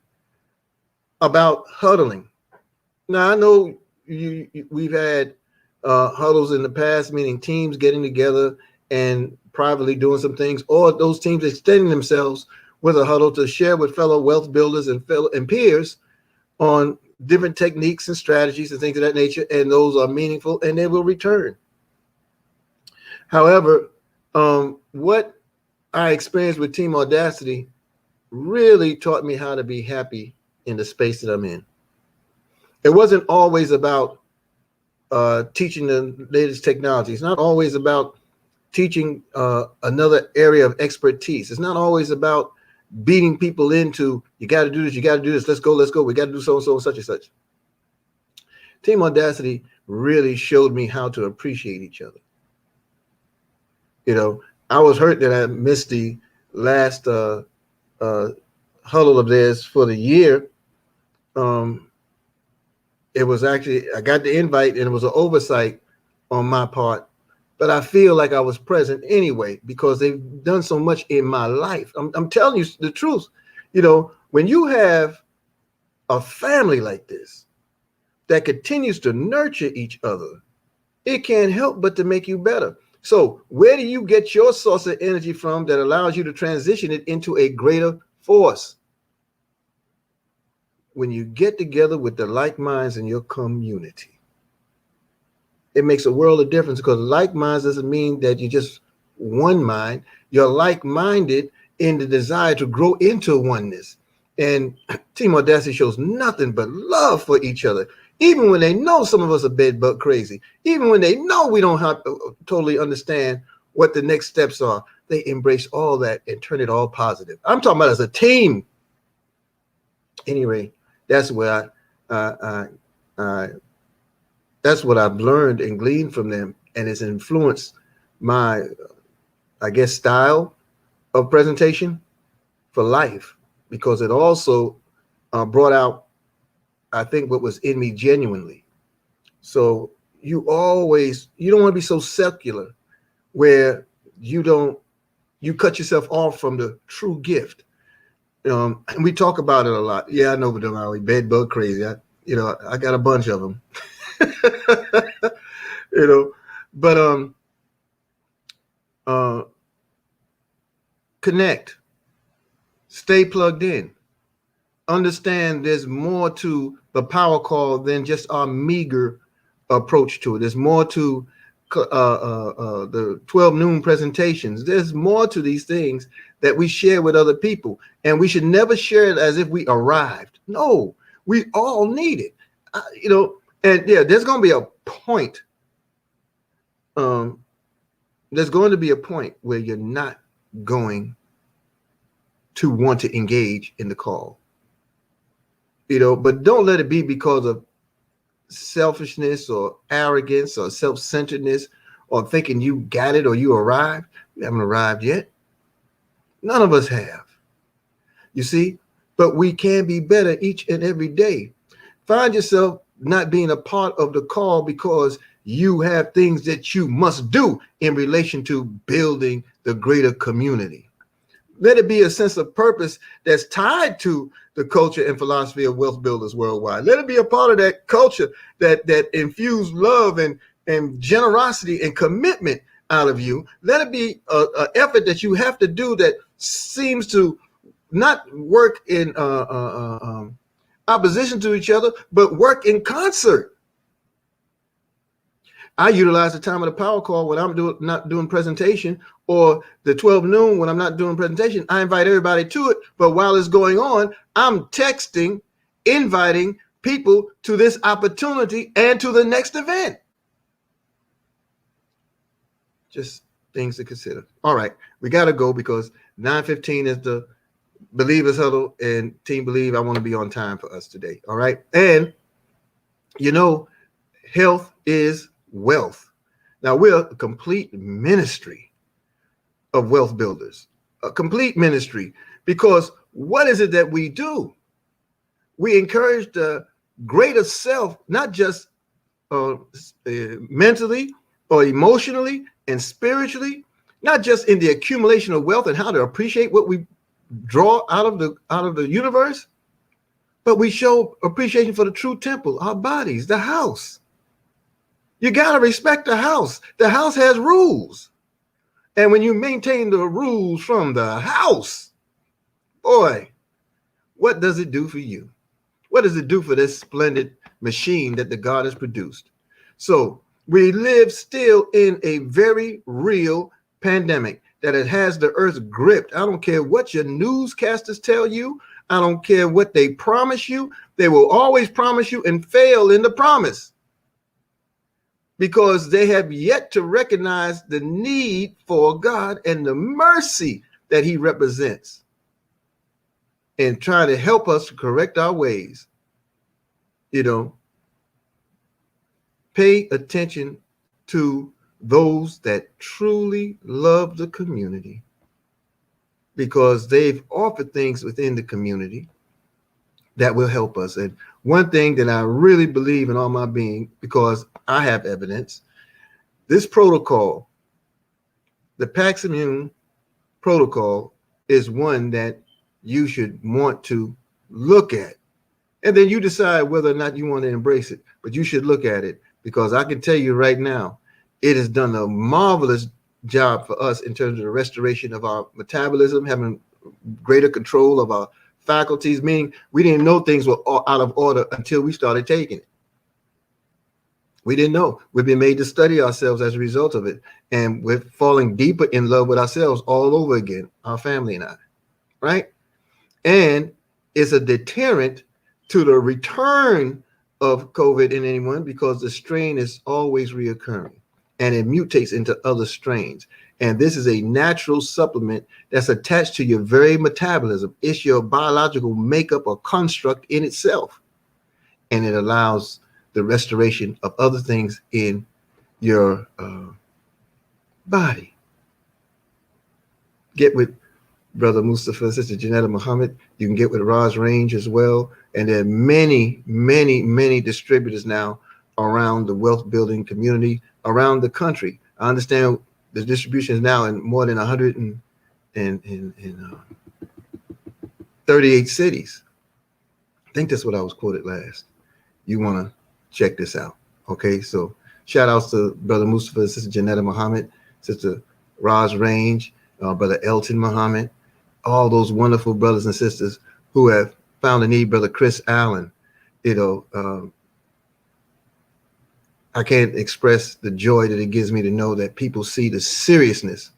about huddling. Now, I know we've had huddles in the past, meaning teams getting together and privately doing some things, or those teams extending themselves with a huddle to share with fellow wealth builders and peers on different techniques and strategies and things of that nature, and those are meaningful and they will return. However, what I experienced with Team Audacity really taught me how to be happy in the space that I'm in. It wasn't always about teaching the latest technology. It's not always about teaching another area of expertise. It's not always about beating people into, you got to do this, you got to do this, let's go, we got to do so and so and such and such. Team Audacity really showed me how to appreciate each other. You know, I was hurt that I missed the last huddle of theirs for the year. It was actually, I got the invite and it was an oversight on my part, but I feel like I was present anyway because they've done so much in my life. I'm telling you the truth. You know, when you have a family like this that continues to nurture each other, it can't help but to make you better. So where do you get your source of energy from that allows you to transition it into a greater force? When you get together with the like minds in your community, it makes a world of difference, because like minds doesn't mean that you're just one mind. You're like-minded in the desire to grow into oneness. And Team Audacity shows nothing but love for each other, even when they know some of us are bed bug crazy, even when they know we don't have to totally understand what the next steps are. They embrace all that and turn it all positive. I'm talking about as a team. Anyway, that's where that's what I've learned and gleaned from them, and it's influenced my, I guess, style of presentation for life, because it also brought out, I think, what was in me genuinely. So you don't want to be so secular where you cut yourself off from the true gift. And we talk about it a lot. Yeah, I know, but we bed bug crazy. I got a bunch of them. But connect, stay plugged in, understand there's more to the power call than just our meager approach to it. There's more to the 12 noon presentations. There's more to these things that we share with other people, and we should never share it as if we arrived. No, we all need it. And yeah, there's going to be a point. There's going to be a point where you're not going to want to engage in the call. But don't let it be because of selfishness or arrogance or self-centeredness or thinking you got it or you arrived. You haven't arrived yet. None of us have. You see, but we can be better each and every day. Find yourself not being a part of the call because you have things that you must do in relation to building the greater community. Let it be a sense of purpose that's tied to the culture and philosophy of wealth builders worldwide. Let it be a part of that culture that infuse love and generosity and commitment out of you. Let it be an effort that you have to do that seems to not work in opposition to each other, but work in concert. I utilize the time of the power call when I'm not doing presentation, or the 12 noon when I'm not doing presentation. I invite everybody to it, but while it's going on, I'm texting, inviting people to this opportunity and to the next event. Just things to consider. All right, we got to go because 9:15 is the Believers Huddle and Team Believe, I want to be on time for us today. All right. And, you know, health is wealth. Now, we're a complete ministry of wealth builders, a complete ministry, because what is it that we do? We encourage the greater self, not just mentally or emotionally and spiritually, not just in the accumulation of wealth and how to appreciate what we draw out of the universe, but we show appreciation for the true temple, our bodies, the house. You got to respect the house. The house has rules. And when you maintain the rules from the house, boy, what does it do for you? What does it do for this splendid machine that the God has produced? So we live still in a very real pandemic that it has the earth gripped. I don't care what your newscasters tell you. I don't care what they promise you. They will always promise you and fail in the promise because they have yet to recognize the need for God and the mercy that he represents and trying to help us to correct our ways. You know, pay attention to those that truly love the community because they've offered things within the community that will help us. And one thing that I really believe in all my being, because I have evidence, this protocol, the Pax Immune protocol, is one that you should want to look at. And then you decide whether or not you want to embrace it. But you should look at it because I can tell you right now, it has done a marvelous job for us in terms of the restoration of our metabolism, having greater control of our faculties, meaning we didn't know things were out of order until we started taking it. We didn't know. We've been made to study ourselves as a result of it. And we're falling deeper in love with ourselves all over again, our family and I, right? And it's a deterrent to the return of COVID in anyone because the strain is always reoccurring and it mutates into other strains. And this is a natural supplement that's attached to your very metabolism. It's your biological makeup or construct in itself. And it allows the restoration of other things in your body. Get with Brother Mustafa, Sister Janetta Muhammad. You can get with Raj Range as well. And there are many, many, many distributors now around the wealth building community around the country. I understand the distribution is now in more than 138 cities. I think that's what I was quoted last. You want to check this out. Okay, so shout outs to Brother Mustafa, Sister Janetta Muhammad, Sister Raj Range, Brother Elton Muhammad, all those wonderful brothers and sisters who have found a need. Brother Chris Allen, you know, I can't express the joy that it gives me to know that people see the seriousness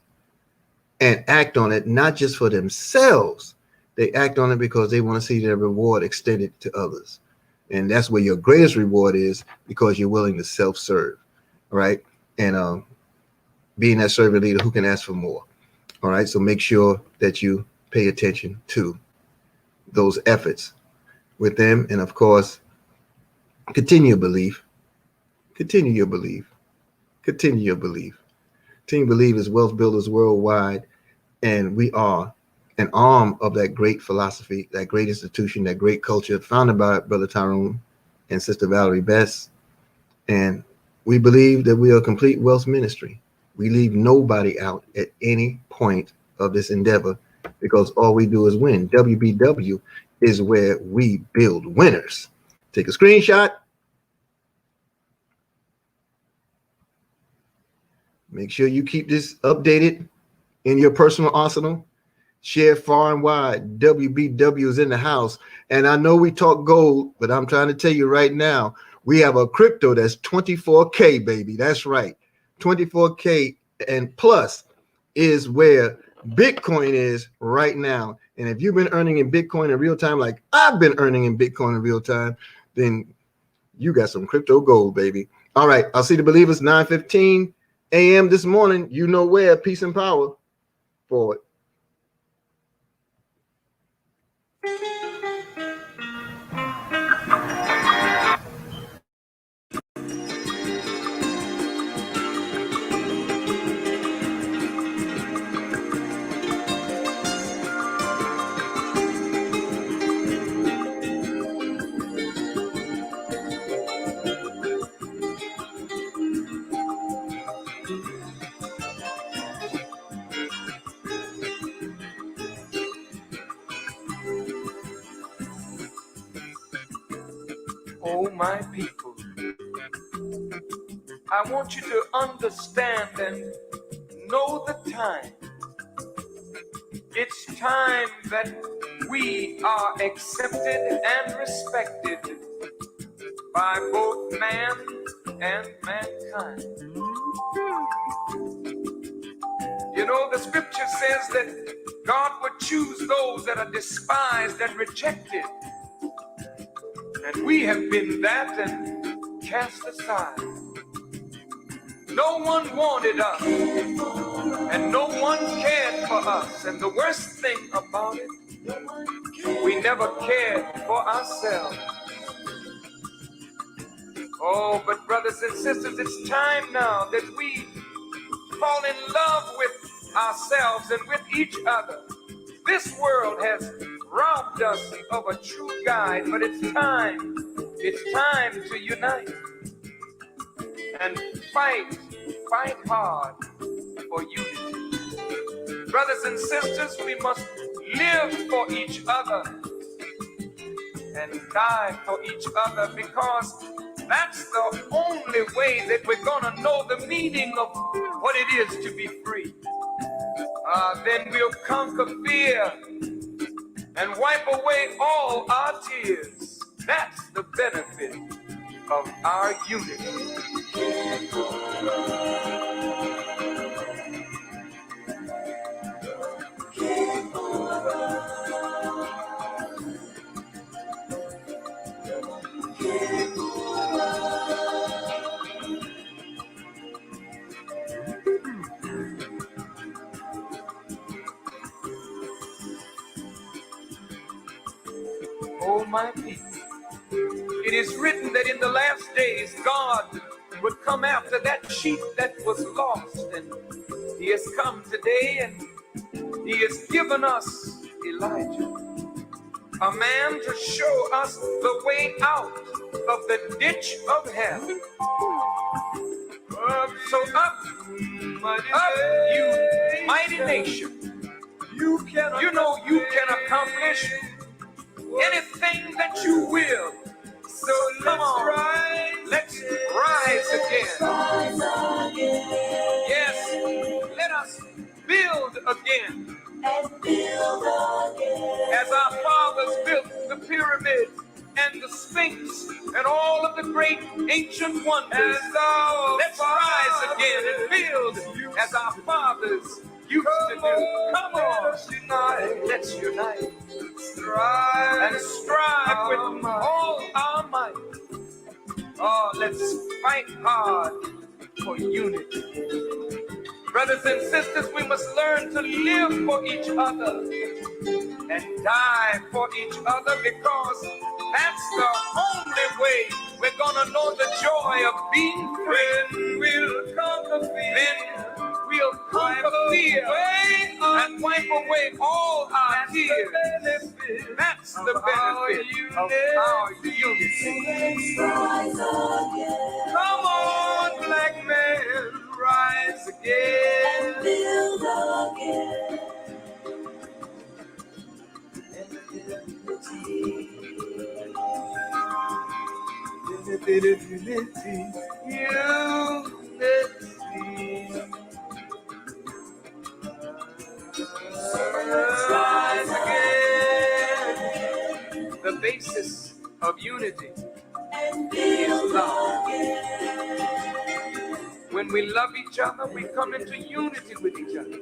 and act on it, not just for themselves. They act on it because they want to see their reward extended to others. And that's where your greatest reward is, because you're willing to self-serve, right? And being that servant leader who can ask for more. All right, so make sure that you pay attention to those efforts with them. And of course, continue your belief. Continue your belief. Continue your belief. Team Believe is wealth builders worldwide, and we are an arm of that great philosophy, that great institution, that great culture founded by Brother Tyrone and Sister Valerie Best. And we believe that we are a complete wealth ministry. We leave nobody out at any point of this endeavor because all we do is win. WBW is where we build winners. Take a screenshot. Make sure you keep this updated in your personal arsenal. Share far and wide. WBW is in the house. And I know we talk gold, but I'm trying to tell you right now, we have a crypto that's 24K, baby. That's right. 24K and plus is where Bitcoin is right now. And if you've been earning in Bitcoin in real time, like I've been earning in Bitcoin in real time, then you got some crypto gold, baby. All right. I'll see the believers 9:15 a.m. this morning. You know where. Peace and power. Forward. Oh, my people, I want you to understand and know the time. It's time that we are accepted and respected by both man and mankind. You know, the scripture says that God would choose those that are despised and rejected. And we have been that and cast aside. No one wanted us, and no one cared for us. And the worst thing about it, we never cared for ourselves. Oh, but brothers and sisters, it's time now that we fall in love with ourselves and with each other. This world has robbed us of a true guide, but it's time to unite and fight hard for unity. Brothers and sisters, we must live for each other and die for each other, because that's the only way that we're gonna know the meaning of what it is to be free. Then we'll conquer fear and wipe away all our tears. That's the benefit of our unity. Oh, my people, it is written that in the last days God would come after that sheep that was lost, and he has come today, and he has given us Elijah, a man to show us the way out of the ditch of hell. So up, you mighty nation. You can accomplish anything that you will. So come on, let's rise again. Yes, let us build again. As our fathers built the pyramids and the Sphinx and all of the great ancient wonders. Let's rise again and build as our fathers used to do. Come on, let's unite. And strive with all our might. Oh, let's fight hard for unity. Brothers and sisters, we must learn to live for each other and die for each other, because that's the only way we're gonna know the joy of being free. We'll conquer fear. We'll conquer fear and wipe away all our tears. That's the benefit of our unity. Come on, black man, rise again and build again. Rise again. The basis of unity is love. When we love each other, we come into unity with each other.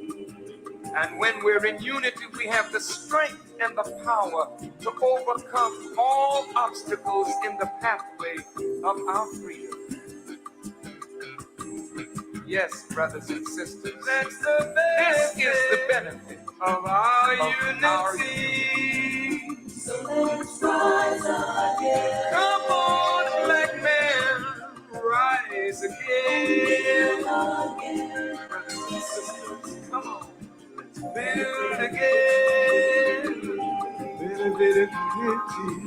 And when we're in unity, we have the strength and the power to overcome all obstacles in the pathway of our freedom. Yes, brothers and sisters, this is the benefit of our unity. So let's rise again. Come on, black man, rise again. Brothers and sisters, come on. Build again, build a bit of unity.